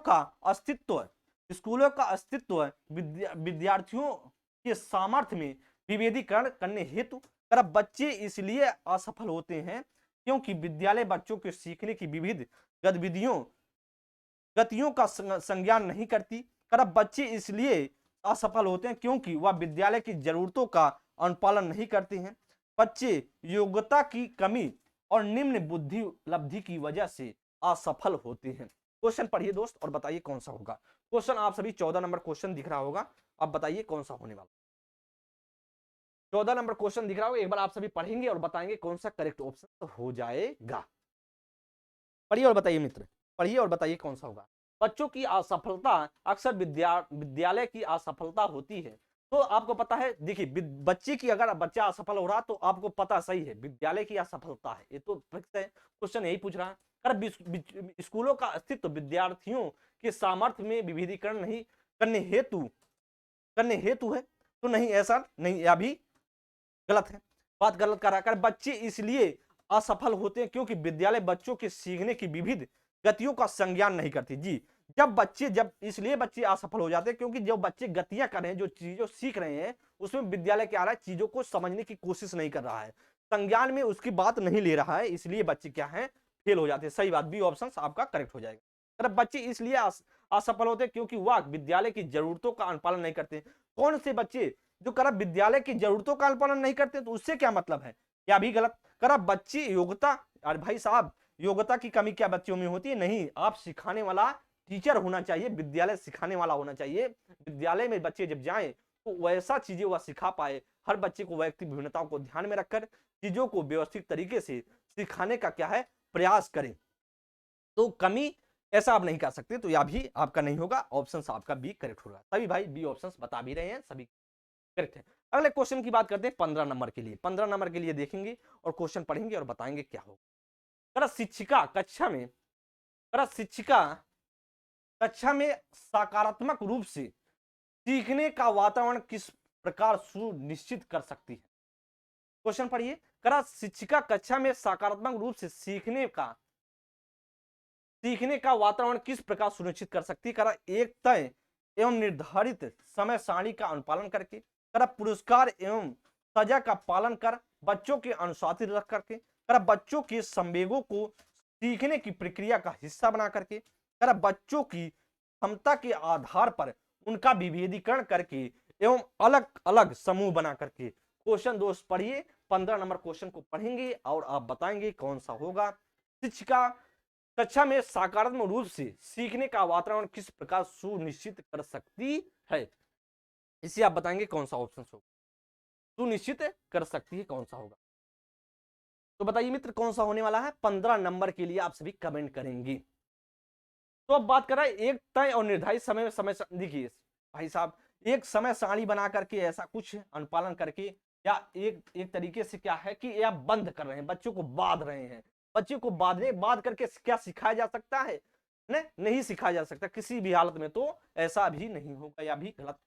का अस्तित्व विद्यार्थियों के सामर्थ्य में विभेदीकरण करने हेतु, कर बच्चे इसलिए असफल होते हैं क्योंकि विद्यालय बच्चों के सीखने की विविध गतियों का संज्ञान नहीं करती। कर बच्चे इसलिए असफल होते हैं क्योंकि वह विद्यालय की जरूरतों का अनुपालन नहीं करते हैं। बच्चे योग्यता की कमी और निम्न बुद्धि उपलब्धि की वजह से असफल होते हैं। क्वेश्चन पढ़िए दोस्त और बताइए कौन सा होगा। क्वेश्चन आप सभी 14 नंबर क्वेश्चन दिख रहा होगा, अब बताइए कौन सा होने वाला। 14 नंबर क्वेश्चन दिख रहा होगा, एक बार आप सभी पढ़ेंगे और बताएंगे कौन सा करेक्ट ऑप्शन हो जाएगा। पढ़िए और बताइए मित्र, पढ़िए और बताइए कौन सा होगा। बच्चों की असफलता अक्सर विद्यालय की असफलता होती है। तो आपको पता है, देखिए बच्चे की अगर बच्चा असफल हो रहा तो आपको पता सही है विद्यालय की असफलता है, ये तो फिक्स है, क्वेश्चन यही पूछ रहा है। अगर स्कूलों का अस्तित्व विद्यार्थियों के सामर्थ्य में विभेदीकरण नहीं करने हेतु है, तो नहीं, ऐसा नहीं, यह भी गलत है, बात गलत कर रहा है। बच्चे इसलिए असफल होते हैं क्योंकि विद्यालय बच्चों के सीखने की विविध गतियों का संज्ञान नहीं करती। जी, जब इसलिए बच्चे असफल हो जाते हैं क्योंकि जो बच्चे गतियां कर रहे हैं, जो चीजों सीख रहे हैं, उसमें विद्यालय क्या रहा है, चीजों को समझने की कोशिश नहीं कर रहा है, संज्ञान में उसकी बात नहीं ले रहा है, इसलिए बच्चे क्या है, फेल हो जाते हैं। सही बात, बी ऑप्शन आपका करेक्ट हो जाएगा। बच्चे इसलिए असफल होते हैं? क्योंकि वह विद्यालय की जरूरतों का अनुपालन नहीं करते। कौन से बच्चे जो करा विद्यालय की जरूरतों का अनुपालन नहीं करते, तो उससे क्या मतलब है? क्या भी गलत करा? बच्चे योग्यता, अरे भाई साहब, योग्यता की कमी क्या बच्चों में होती है? नहीं, आप सिखाने वाला टीचर होना चाहिए, विद्यालय सिखाने वाला होना चाहिए। विद्यालय में बच्चे जब जाएं तो वैसा चीजें वह सिखा पाए। हर बच्चे को व्यक्ति भिन्नताओं को ध्यान में रखकर चीजों को व्यवस्थित तरीके से सिखाने का क्या है, प्रयास करें। तो कमी ऐसा आप नहीं कर सकते, तो यह भी आपका नहीं होगा, ऑप्शन आपका बी करेक्ट होगा। सभी भाई बी ऑप्शन बता भी रहे हैं, सभी करेक्ट है। अगले क्वेश्चन की बात करते हैं 15 नंबर के लिए। 15 नंबर के लिए देखेंगे और क्वेश्चन पढ़ेंगे और बताएंगे क्या होगा। शिक्षिका कक्षा में शिक्षिका कक्षा में सकारात्मक रूप से सीखने का वातावरण किस प्रकार सुनिश्चित कर सकती है? क्वेश्चन पढ़िए। शिक्षिका कक्षा में सकारात्मक रूप से सीखने का वातावरण किस प्रकार सुनिश्चित कर सकती है? एक तय एवं निर्धारित समय सारणी का अनुपालन करके, पुरस्कार एवं सजा का पालन कर, बच्चों के अनुशासित रख करके, बच्चों के संवेगों को सीखने की प्रक्रिया का हिस्सा बना करके, बच्चों की क्षमता के आधार पर उनका विभेदीकरण करके एवं अलग अलग समूह बना करके। क्वेश्चन दोस्त पढ़िए, 15 नंबर क्वेश्चन को पढ़ेंगे और आप बताएंगे कौन सा होगा। शिक्षिका कक्षा में सकारात्मक रूप से सीखने का वातावरण किस प्रकार सुनिश्चित कर सकती है? इसे आप बताएंगे कौन सा ऑप्शन होगा, सुनिश्चित कर सकती है कौन सा होगा। तो बताइए मित्र कौन सा होने वाला है? 15 नंबर के लिए आप सभी कमेंट करेंगे। तो अब बात कर रहा है एक तय और निर्धारित समय देखिए भाई साहब, एक समय सारणी बना करके ऐसा कुछ अनुपालन करके, या एक तरीके से क्या है कि आप बंद कर रहे हैं, बच्चों को बांध रहे हैं। बच्चे को बांध करके क्या सिखाया जा सकता है? नहीं सिखाया जा सकता किसी भी हालत में, तो ऐसा भी नहीं होगा, या भी गलत।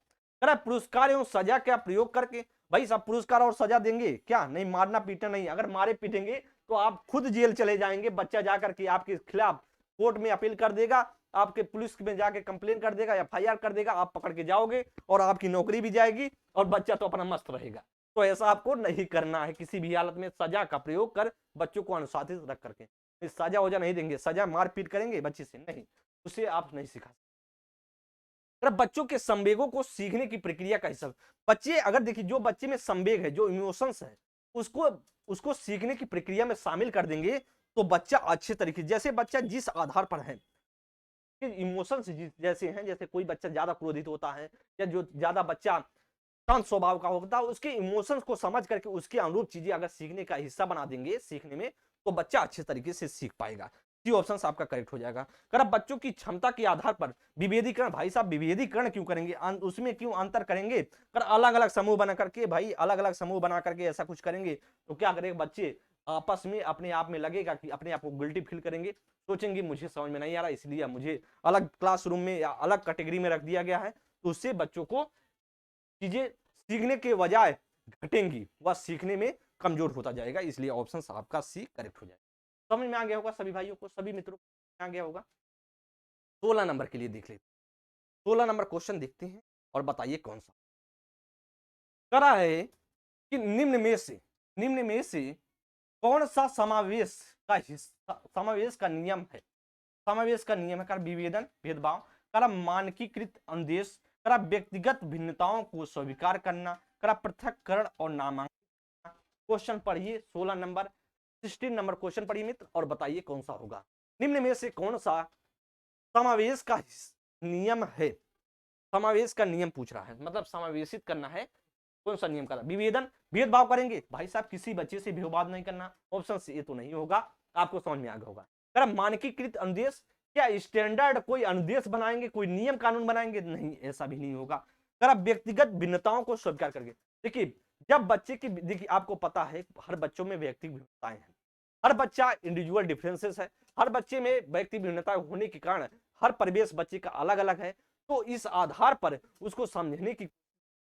पुरस्कार एवं सजा का प्रयोग करके, भाई साहब पुरस्कार और सजा देंगे क्या? नहीं, मारना पीटना नहीं। अगर मारे पीटेंगे तो आप खुद जेल चले जाएंगे। बच्चा जाकर के आपके खिलाफ कोर्ट में अपील कर देगा, आपके पुलिस में जाके कंप्लेन कर देगा, एफआईआर कर देगा, आप पकड़ के जाओगे और आपकी नौकरी भी जाएगी और बच्चा तो अपना मस्त रहेगा। तो ऐसा आपको नहीं करना है। किसी भी हालत में सजा का प्रयोग कर बच्चों को अनुशासित रख करके, सजा वजा नहीं देंगे। सजा मारपीट करेंगे बच्चे से नहीं, उसे आप नहीं सिखा। बच्चों के संवेगों को सीखने की प्रक्रिया का हिस्सा। बच्चे अगर देखिए, जो बच्चे में संवेग है, जो इमोशंस है, उसको सीखने की प्रक्रिया में शामिल कर देंगे तो बच्चा अच्छे तरीके, जैसे बच्चा जिस आधार पर है, इमोशंस जैसे हैं, जैसे कोई बच्चा ज्यादा क्रोधित होता है या जो ज्यादा बच्चा शांत स्वभाव का होता है, उसके इमोशंस को समझ करके उसके अनुरूप चीजें अगर सीखने का हिस्सा बना देंगे सीखने में, तो बच्चा अच्छे तरीके से सीख पाएगा। सी ऑप्शन आपका करेक्ट हो जाएगा। बच्चों की क्षमता के आधार पर विभेदीकरण, भाई साहब विभेदीकरण क्यों करेंगे? उसमें क्यों अंतर करेंगे? अलग अलग समूह बना करके, भाई अलग अलग समूह बना करके ऐसा कुछ करेंगे तो क्या करेंगे? बच्चे आपस में अपने आप में लगेगा कि अपने आप को गिल्टी फील करेंगे, सोचेंगे मुझे समझ में नहीं आ रहा, इसलिए मुझे अलग क्लासरूम में या अलग कैटेगरी में रख दिया गया है। तो उससे बच्चों को चीजें सीखने के बजाय घटेंगी, वह सीखने में कमजोर होता जाएगा। इसलिए ऑप्शन आपका सी करेक्ट हो जाएगा। समझ में आ गया होगा सभी भाइयों को, सभी मित्रों को आ गया होगा। 16 नंबर के लिए देख लेते, 16 नंबर क्वेश्चन देखते हैं और बताइए कौन सा करा है कि निम्न में से कौन सा समावेश का नियम है? समावेश का नियम है विभेदन, भेदभाव, मानकीकृत अनुदेश, व्यक्तिगत भिन्नताओं को स्वीकार करना, पृथक्करण और नामांकन। क्वेश्चन पढ़िए 16 नंबर, 16 नंबर क्वेश्चन पढ़िए मित्र और बताइए कौन सा होगा। निम्न में से कौन सा समावेश का नियम है? समावेश का नियम पूछ रहा है, मतलब समावेशित करना है। कौन सा नियम? विभेदन, भेदभाव करेंगे। भाई साहब किसी बच्चे से भेदभाव नहीं करना, ऑप्शन से ये तो नहीं होगा, आपको समझ में आ गया होगा। मानकीकृत अनुदेश, क्या स्टैंडर्ड कोई अनुदेश बनाएंगे, कोई नियम कानून बनाएंगे? नहीं, ऐसा भी नहीं होगा। व्यक्तिगत भिन्नताओं को स्वीकार करके, देखिए जब बच्चे की, देखिए आपको पता है हर बच्चों में व्यक्तिगत भिन्नताएं हैं, हर बच्चा इंडिविजुअल डिफरेंसेस है, हर बच्चे में व्यक्ति भिन्नता होने के कारण हर परिवेश बच्चे का अलग अलग है। तो इस आधार पर उसको समझने की,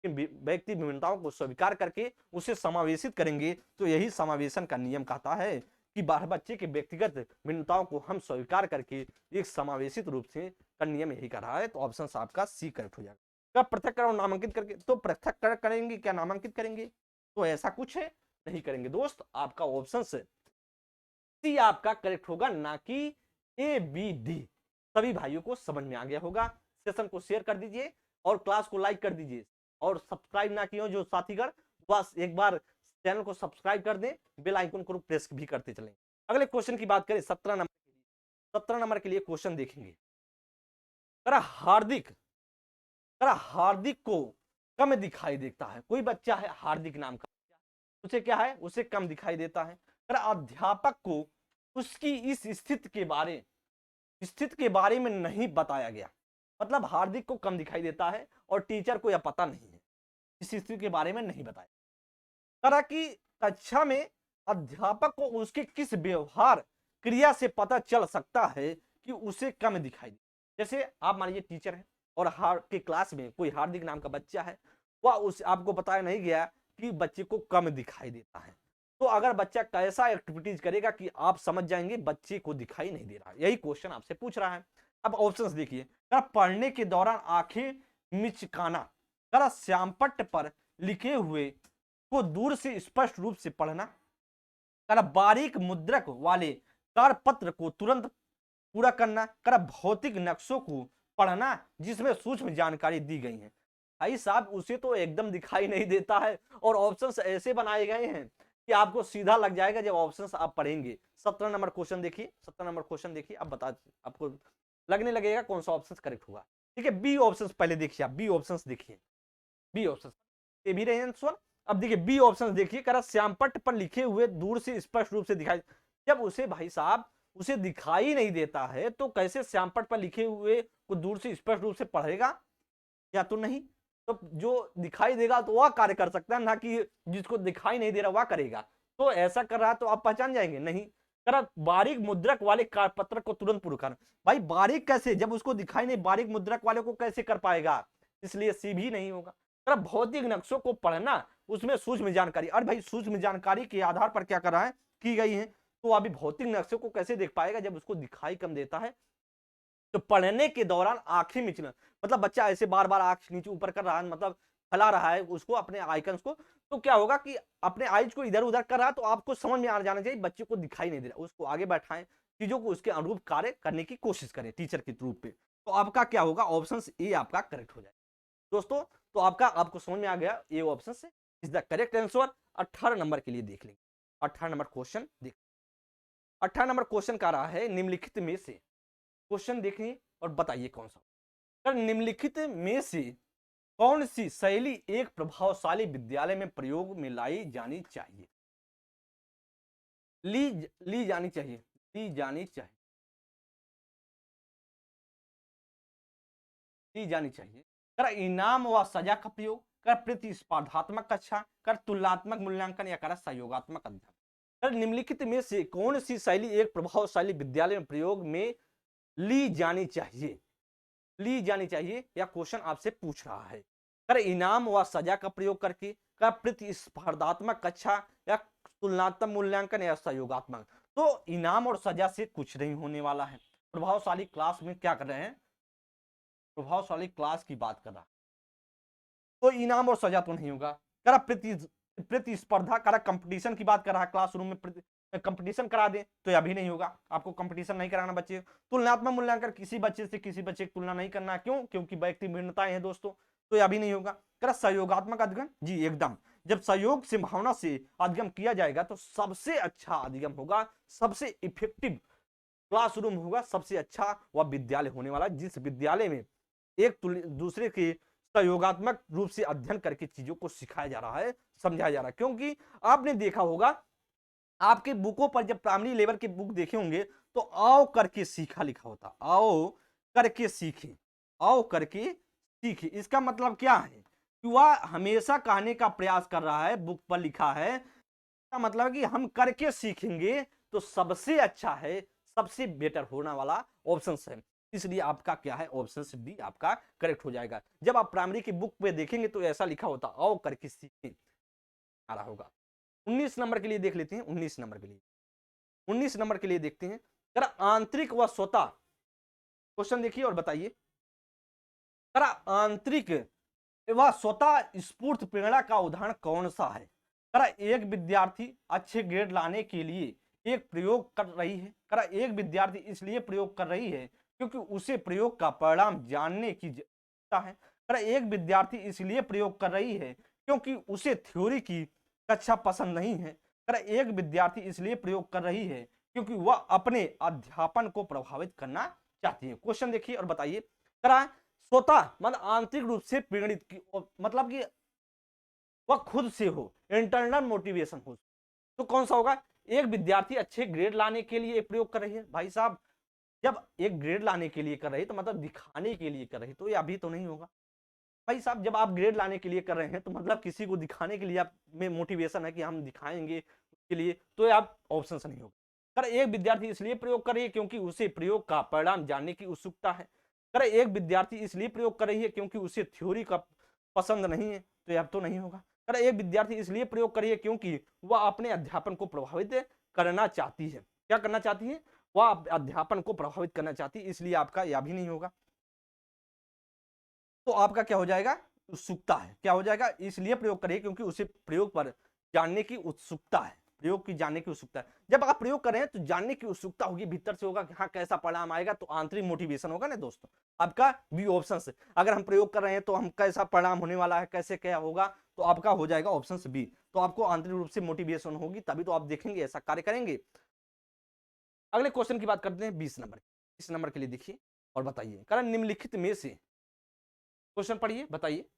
व्यक्ति भिन्नताओं को स्वीकार करके उसे समावेशित करेंगे। तो यही समावेशन का नियम कहता है कि बच्चे के व्यक्तिगत भिन्नताओं को हम स्वीकार करके एक समावेशित रूप से का नियम यही कर रहा है। तो ऑप्शन आपका सी करेक्ट हो जाएगा। पृथक्करण नामांकित करके, तो पृथक्करण करेंगे क्या नामांकित करेंगे? तो ऐसा कुछ है नहीं करेंगे दोस्त, आपका ऑप्शन सी आपका करेक्ट होगा, ना कि ए बी डी। सभी भाइयों को समझ में आ गया होगा। सेशन को शेयर कर दीजिए और क्लास को लाइक कर दीजिए, और सब्सक्राइब ना किए हो जो साथीगण, बस एक बार चैनल को सब्सक्राइब कर दें, बेल आइकन को प्रेस भी करते चलें। अगले क्वेश्चन की बात करें 17 नंबर के लिए क्वेश्चन देखेंगे। हार्दिक को कम दिखाई देता है। कोई बच्चा है हार्दिक नाम का, उसे क्या है, उसे कम दिखाई देता है। अध्यापक को उसकी इस स्थिति के बारे में नहीं बताया गया। मतलब हार्दिक को कम दिखाई देता है और टीचर को यह पता नहीं है, इस स्थिति के बारे में नहीं बताया। करा कि कक्षा में अध्यापक को उसके किस व्यवहार क्रिया से पता चल सकता है कि उसे कम दिखाई दे। जैसे आप मान लीजिए टीचर है और के क्लास में कोई हार्दिक नाम का बच्चा है, वह उस आपको बताया नहीं गया कि बच्चे को कम दिखाई देता है, तो अगर बच्चा कैसा एक्टिविटीज करेगा कि आप समझ जाएंगे बच्चे को दिखाई नहीं दे रहा। यही क्वेश्चन आपसे पूछ रहा है। अब ऑप्शंस देखिए। पढ़ने के दौरान आंखें मिचकाना, श्यामपट्ट पर लिखे हुए को दूर से स्पष्ट रूप से पढ़ना, बारीक मुद्रक वाले कारपत्र को तुरंत पूरा करना, भौतिक नक्शों को पढ़ना जिसमें सूक्ष्म जानकारी दी गई है। भाई साहब उसे तो एकदम दिखाई नहीं देता है, और ऑप्शंस ऐसे बनाए गए हैं कि आपको सीधा लग जाएगा जब ऑप्शंस आप पढ़ेंगे। 17 नंबर क्वेश्चन देखिए, 17 नंबर क्वेश्चन देखिए, अब बता आपको लगने लगेगा कौन सा ऑप्शन करेक्ट होगा। ठीक है, बी ऑप्शंस पहले देखिए, आप बी ऑप्शंस देखिए, बी ऑप्शन ये भी रहे आंसर। अब देखिए बी ऑप्शन देखिए, श्यामपट्ट पर लिखे हुए दूर से स्पष्ट रूप से दिखाई, जब उसे भाई साहब उसे दिखाई नहीं देता है तो कैसे श्यामपट्ट पर लिखे हुए को दूर से स्पष्ट रूप से पढ़ेगा, या तो नहीं। तो जो दिखाई देगा तो वह कार्य कर सकता है, ना कि जिसको दिखाई नहीं दे रहा वह करेगा। तो ऐसा कर रहा है तो आप पहचान जाएंगे नहीं। बारीक मुद्रक वाले कारपत्र को तुरंत पूरा करना, भाई बारीक कैसे, जब उसको दिखाई नहीं, बारीक मुद्रक वाले को कैसे कर पाएगा, इसलिए सी भी नहीं होगा। भौतिक नक्शों को पढ़ना, उसमें सूक्ष्म जानकारी, और भाई सूक्ष्म जानकारी के आधार पर क्या कर रहा है, की गई है, तो अभी भौतिक नक्शों को कैसे देख पाएगा जब उसको दिखाई कम देता है। तो पढ़ने के दौरान आंखें मिचना, मतलब बच्चा ऐसे बार बार आंख नीचे ऊपर कर रहा है, मतलब फैला रहा है उसको अपने आइकन्स को, तो क्या होगा कि अपने आइज को इधर उधर कर रहा है, तो आपको समझ में आ जाना चाहिए बच्चे को दिखाई नहीं दे रहा, उसको आगे बैठाएं, चीजों को उसके अनुरूप कार्य करने की कोशिश करें टीचर के रूप पे। तो आपका क्या होगा, ऑप्शन ए आपका करेक्ट हो जाए दोस्तों। तो आपको समझ में आ गया, ए ऑप्शन से is the correct answer. 18 number के लिए देख लेंगे, 18 नंबर क्वेश्चन देख, 18 नंबर क्वेश्चन का रहा है निम्नलिखित में से, क्वेश्चन देखिए और बताइए कौन सा। निम्नलिखित में से कौन सी शैली एक प्रभावशाली विद्यालय में प्रयोग में लाई जानी चाहिए, ली जानी चाहिए, ली जानी चाहिए, ली जानी चाहिए। कर इनाम व सजा का प्रयोग, कर प्रतिस्पर्धात्मक कक्षा, कर तुलनात्मक मूल्यांकन, या कर सहयोगात्मक अध्ययन। कर निम्नलिखित में से कौन सी शैली एक प्रभावशाली विद्यालय में प्रयोग में ली जानी चाहिए, ली जानी चाहिए, या क्वेश्चन आपसे पूछ रहा है। कर इनाम व सजा का प्रयोग करके, कर प्रतिस्पर्धात्मक कक्षा, या तुलनात्मक मूल्यांकन, या सहयोगात्मक। तो इनाम और सजा से कुछ नहीं होने वाला है। प्रभावशाली क्लास में क्या कर रहे हैं, प्रभावशाली क्लास की बात कर रहा, तो इनाम और सजा तो नहीं होगा। करा प्रतिस्पर्धा, करा कंपटीशन की बात कर रहा है, क्लासरूम में कंपटीशन करा दे तो यह भी नहीं होगा, आपको कंपटीशन नहीं कराना बच्चे। तुलनात्मक मूल्यांकन, किसी बच्चे से किसी बच्चे की तुलना नहीं करना, क्यों, क्योंकि व्यक्ति भिन्नताएं हैं दोस्तों, तो यह भी नहीं होगा। करा सहयोगात्मक अध्ययन, जी एकदम, जब सहयोग से भावना से अध्ययन किया जाएगा तो सबसे अच्छा अध्ययन होगा, सबसे इफेक्टिव क्लासरूम होगा, सबसे अच्छा वह विद्यालय होने वाला, जिस विद्यालय में एक दूसरे के सहयोगात्मक रूप से अध्ययन करके चीजों को सिखाया जा रहा है, समझाया जा रहा है। क्योंकि आपने देखा होगा आपके बुकों पर, जब प्राइमरी लेवल के बुक देखे होंगे तो आओ करके सीखा लिखा होता, आओ करके सीखे, आओ करके सीखे। इसका मतलब क्या है कि वह हमेशा कहने का प्रयास कर रहा है, बुक पर लिखा है, इसका मतलब कि हम करके सीखेंगे तो सबसे अच्छा है, सबसे बेटर होने वाला ऑप्शन है। इसलिए आपका क्या है, ऑप्शन डी आपका करेक्ट हो जाएगा। जब आप प्राइमरी की बुक पे देखेंगे तो ऐसा लिखा होता, आओ करके सीखें, आ रहा होगा। 19 नंबर के लिए देख लेते हैं, 19 नंबर के लिए, 19 नंबर के लिए देखते हैं। जरा आंतरिक व स्वतः, क्वेश्चन देखिए और बताइए। जरा आंतरिक व स्वतः स्फूर्त प्रेरणा का उदाहरण कौन सा है। जरा एक विद्यार्थी अच्छे ग्रेड लाने के लिए एक प्रयोग कर रही है, एक विद्यार्थी इसलिए प्रयोग कर रही है क्योंकि उसे प्रयोग का परिणाम जानने की जरूरत है। एक विद्यार्थी इसलिए प्रयोग कर रही है क्योंकि उसे थ्योरी की कक्षा पसंद नहीं है। एक विद्यार्थी इसलिए प्रयोग कर रही है क्योंकि वह अपने अध्यापन को प्रभावित करना चाहती है। क्वेश्चन देखिए और बताइए। स्वतः मतलब आंतरिक रूप से प्रेरित की, मतलब कि वह खुद से हो, इंटरनल मोटिवेशन हो, तो कौन सा होगा? एक विद्यार्थी अच्छे ग्रेड लाने के लिए प्रयोग कर रही है। भाई साहब, जब एक ग्रेड लाने के लिए कर रही है तो मतलब दिखाने के लिए कर रही है, तो ये अभी तो नहीं होगा। भाई साहब, जब आप ग्रेड लाने के लिए कर रहे हैं तो मतलब किसी को दिखाने के लिए आप में मोटिवेशन है कि हम दिखाएंगे उसके लिए, तो ये आप ऑप्शन से नहीं होगा। एक विद्यार्थी इसलिए प्रयोग कर रही है क्योंकि उसे प्रयोग का परिणाम जानने की उत्सुकता है। एक विद्यार्थी इसलिए प्रयोग कर रही है क्योंकि उसे थ्योरी का पसंद नहीं है, तो ये अब तो नहीं होगा। एक विद्यार्थी इसलिए प्रयोग कर रही है क्योंकि वह अपने अध्यापन को प्रभावित करना चाहती है। क्या करना चाहती है? वह अध्यापन को प्रभावित करना चाहती है, इसलिए आपका यह भी नहीं होगा। तो आपका क्या हो जाएगा? उत्सुकता है। क्या हो जाएगा? इसलिए प्रयोग करिए क्योंकि उसे प्रयोग पर जानने की उत्सुकता है। प्रयोग की जानने की उत्सुकता है। जब आप प्रयोग कर रहे हैं तो जानने की उत्सुकता होगी, भीतर से होगा कि हाँ कैसा परिणाम आएगा, तो आंतरिक मोटिवेशन होगा ना दोस्तों। आपका बी ऑप्शन से, अगर हम प्रयोग कर रहे हैं तो हम कैसा परिणाम होने वाला है, कैसे क्या होगा, तो आपका हो जाएगा ऑप्शन बी। तो आपको आंतरिक रूप से मोटिवेशन होगी, तभी तो आप देखेंगे, ऐसा कार्य करेंगे। अगले क्वेश्चन की बात करते हैं 20 नंबर। 20 नंबर के लिए देखिए और बताइए। कारण निम्नलिखित में से, क्वेश्चन पढ़िए, बताइए।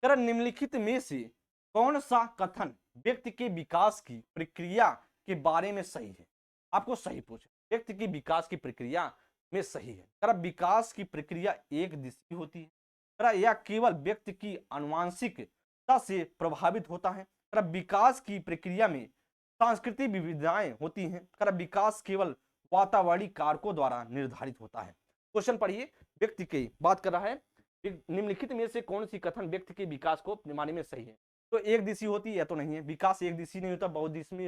कारण निम्नलिखित में से कौन सा कथन व्यक्ति के विकास की प्रक्रिया के बारे में सही है? आपको सही पूछे, व्यक्ति की विकास की प्रक्रिया में सही है। कारण विकास की प्रक्रिया एक दिशा होती है। कारण यह केवल व्यक्ति की आनुवांशिकता से प्रभावित होता है। कारण विकास की प्रक्रिया में सांस्कृतिक विविधताएं होती हैं। कारण विकास केवल वातावरणीय कारकों द्वारा निर्धारित होता है। क्वेश्चन पढ़िए, व्यक्ति की बात कर रहा है। निम्नलिखित में से कौन सी कथन व्यक्ति के विकास को मानने में सही है? तो एक दिशी होती है या तो नहीं है। विकास एक दिशी नहीं होता, बहुत दिशी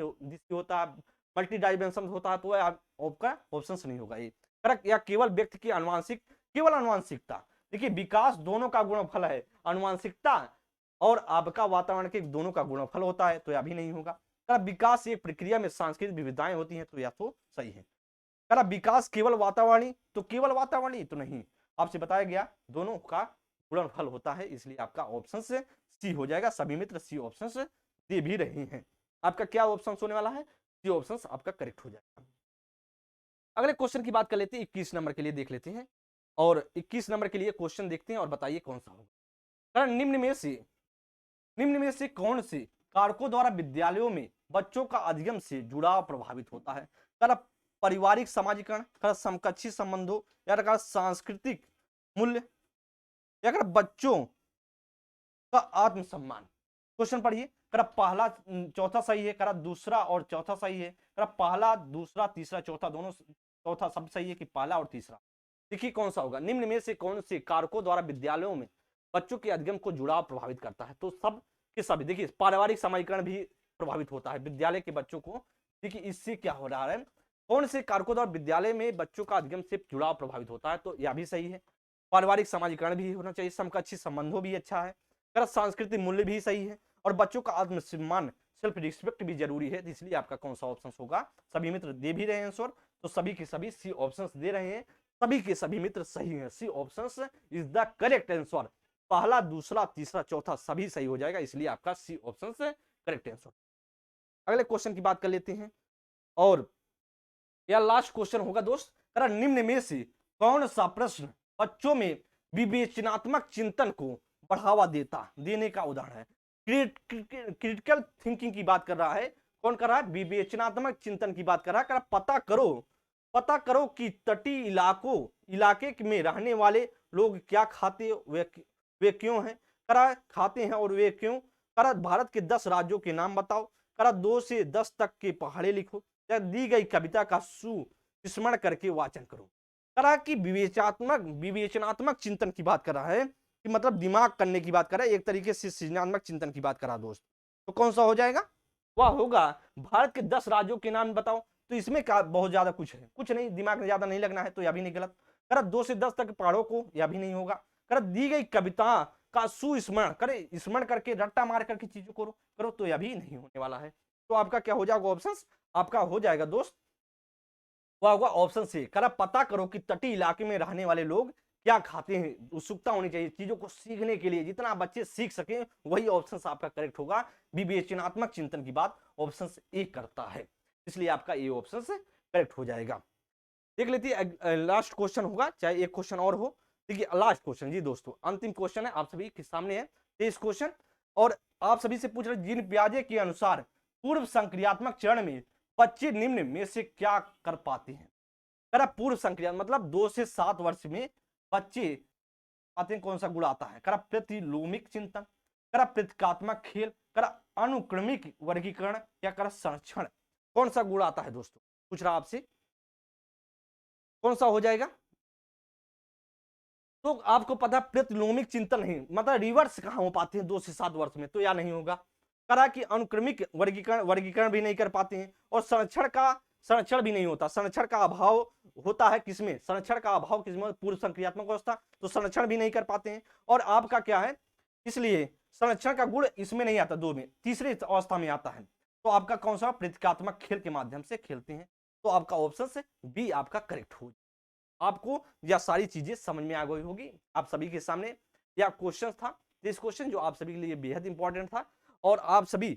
होता है, मल्टी डायमेंशन होता है, तो आपका ऑप्शन नहीं होगा ये। करेक्ट। या केवल व्यक्ति की अनुवांशिक, केवल अनुवांशिकता। देखिए विकास दोनों का गुणफल है, अनुवांशिकता और आपका वातावरण के दोनों का गुणफल होता है, तो यह भी नहीं होगा। विकास एक प्रक्रिया में सांस्कृतिक विविधताएं होती हैं, तो यह तो सही है। विकास केवल वातावरणीय, तो केवल वातावरणीय तो नहीं, आपसे बताया गया दोनों का गुणनफल होता है, इसलिए आपका ऑप्शन से सी हो जाएगा। सभी मित्र सी ऑप्शन से दे भी रहे हैं। आपका क्या ऑप्शन होने वाला है? सी ऑप्शन आपका करेक्ट हो जाएगा। अगले क्वेश्चन की बात कर लेते हैं, 21 नंबर के लिए देख लेते हैं। और 21 नंबर के लिए क्वेश्चन देखते हैं और बताइए कौन सा होगा। निम्न में से कौन से कारकों द्वारा विद्यालयों में बच्चों का अध्ययन से जुड़ाव प्रभावित होता है? पारिवारिक समाजीकरण, समकक्षी संबंधों, या सांस्कृतिक मूल्य, या बच्चों का आत्मसम्मान। क्वेश्चन पढ़िए। पहला चौथा सही है, दूसरा और चौथा सही है। पहला, दूसरा, तीसरा, चौथा, दोनों चौथा सब सही है कि पहला और तीसरा? देखिए कौन सा होगा। निम्न में से कौन से कारकों द्वारा विद्यालयों में बच्चों के अध्ययन को जुड़ाव प्रभावित करता है? तो सब के सभी। देखिए पारिवारिक समाजीकरण भी प्रभावित होता है विद्यालय के बच्चों को। देखिए इससे क्या हो रहा है, कौन से कारकों द्वारा विद्यालय में बच्चों का अध्ययन से जुड़ाव प्रभावित होता है? तो यह भी सही है। पारिवारिक समाजीकरण भी होना चाहिए, समकक्षी संबंधों भी अच्छा है, सांस्कृतिक मूल्य भी सही है, और बच्चों का आत्मसम्मान, सेल्फ रिस्पेक्ट भी जरूरी है। इसलिए आपका कौन सा ऑप्शन होगा? सभी मित्र दे भी रहे हैं आंसर, तो सभी के सभी सी ऑप्शन दे रहे हैं। सभी के सभी मित्र सही हैं। C option is the correct answer. पहला, दूसरा, तीसरा, चौथा सभी सही हो जाएगा, इसलिए आपका सी ऑप्शन करेक्ट आंसर। अगले क्वेश्चन की बात कर लेते हैं और यह लास्ट क्वेश्चन होगा दोस्त। निम्न में से कौन सा प्रश्न बच्चों में विवेचनात्मक चिंतन को बढ़ावा देने का उदाहरण है? क्रिटिकल थिंकिंग की बात कर रहा है। कौन कर रहा है? विवेचनात्मक चिंतन की बात कर रहा है। पता करो कि तटीय इलाके में रहने वाले लोग क्या खाते, वे क्यों हैं, खाते हैं और वे क्यों। भारत के 10 राज्यों के नाम बताओ। 2 से 10 तक के पहाड़े लिखो। दी गई कविता का सुस्मरण करके वाचन करो। कि विवेचनात्मक चिंतन की बात कर रहा है, कि मतलब दिमाग करने की बात कर रहा है, एक तरीके से सृजनात्मक चिंतन की बात कर रहा दोस्त। तो कौन सा हो जाएगा? वह होगा भारत के 10 राज्यों के नाम बताओ। तो इसमें क्या बहुत ज्यादा कुछ है? कुछ नहीं, दिमाग ज्यादा नहीं लगना है, तो यह भी नहीं गलत। 2 से 10 तक पहाड़ों को, यह भी नहीं होगा। दी गई कविता का सुस्मरण करे, स्मरण करके रट्टा मार करके चीजों करो, तो यह भी नहीं होने वाला है। तो आपका क्या हो जाएगा ऑप्शन? आपका हो जाएगा दोस्त वह होगा ऑप्शन सी, करा पता करो कि तटीय इलाके में रहने वाले लोग क्या खाते हैं। उत्सुकता होनी चाहिए चीजों को सीखने के लिए, जितना बच्चे सीख सके वही ऑप्शन आपका करेक्ट होगा। विवेचनात्मक चिंतन की बात ऑप्शन ए करता है, इसलिए आपका ए ऑप्शन से करेक्ट हो जाएगा। देख लेते हैं लास्ट क्वेश्चन होगा, चाहे एक क्वेश्चन और हो। देखिए लास्ट क्वेश्चन जी दोस्तों, अंतिम क्वेश्चन है, आप सभी के सामने है 23 क्वेश्चन, और आप सभी से पूछ रहे जिन ब्याजे के अनुसार पूर्व संक्रियात्मक चरण में बच्चे निम्न में से क्या कर पाते हैं। करा पूर्व संक्रियात्मक मतलब 2 से 7 वर्ष में बच्चे पाते हैं, कौन सा गुण आता है। करा प्रतिलोमिक चिंतन, करा प्रतीकात्मक खेल, करा अनुक्रमिक वर्गीकरण, या करा संरक्षण, कौन सा गुण आता है दोस्तों, पूछ रहा आपसे कौन सा हो जाएगा। तो आपको पता प्रतिलोमिक चिंतन नहीं, मतलब रिवर्स कहां हो पाते हैं 2 से 7 वर्ष में, तो या नहीं होगा। करा कि अनुक्रमिक वर्गीकरण भी नहीं कर पाते हैं, और संरक्षण भी नहीं होता, संरक्षण का अभाव होता है किसमें, संरक्षण का अभाव किसमें, पूर्व संक्रियात्मक अवस्था, तो संरक्षण भी नहीं कर पाते हैं। और आपका क्या है, इसलिए संरक्षण का गुण इसमें नहीं आता, 2 में, तीसरी अवस्था में आता है। तो आपका कौन सा प्रतीकात्मक खेल के माध्यम से खेलते हैं, तो आपका ऑप्शन से बी आपका करेक्ट हो। आपको यह सारी चीजें समझ में आ गई होगी। आप सभी के सामने यह क्वेश्चन था, इस क्वेश्चन जो आप सभी के लिए बेहद इंपॉर्टेंट था, और आप सभी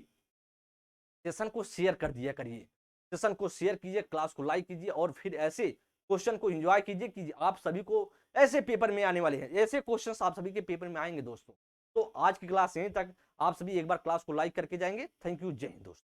सेशन को शेयर कर दिया करिए, सेशन को शेयर कीजिए, क्लास को लाइक कीजिए, और फिर ऐसे क्वेश्चन को एंजॉय कीजिए कि आप सभी को ऐसे पेपर में आने वाले हैं, ऐसे क्वेश्चन आप सभी के पेपर में आएंगे दोस्तों। तो आज की क्लास यहीं तक, आप सभी एक बार क्लास को लाइक करके जाएंगे। थैंक यू, जय हिंद दोस्तों।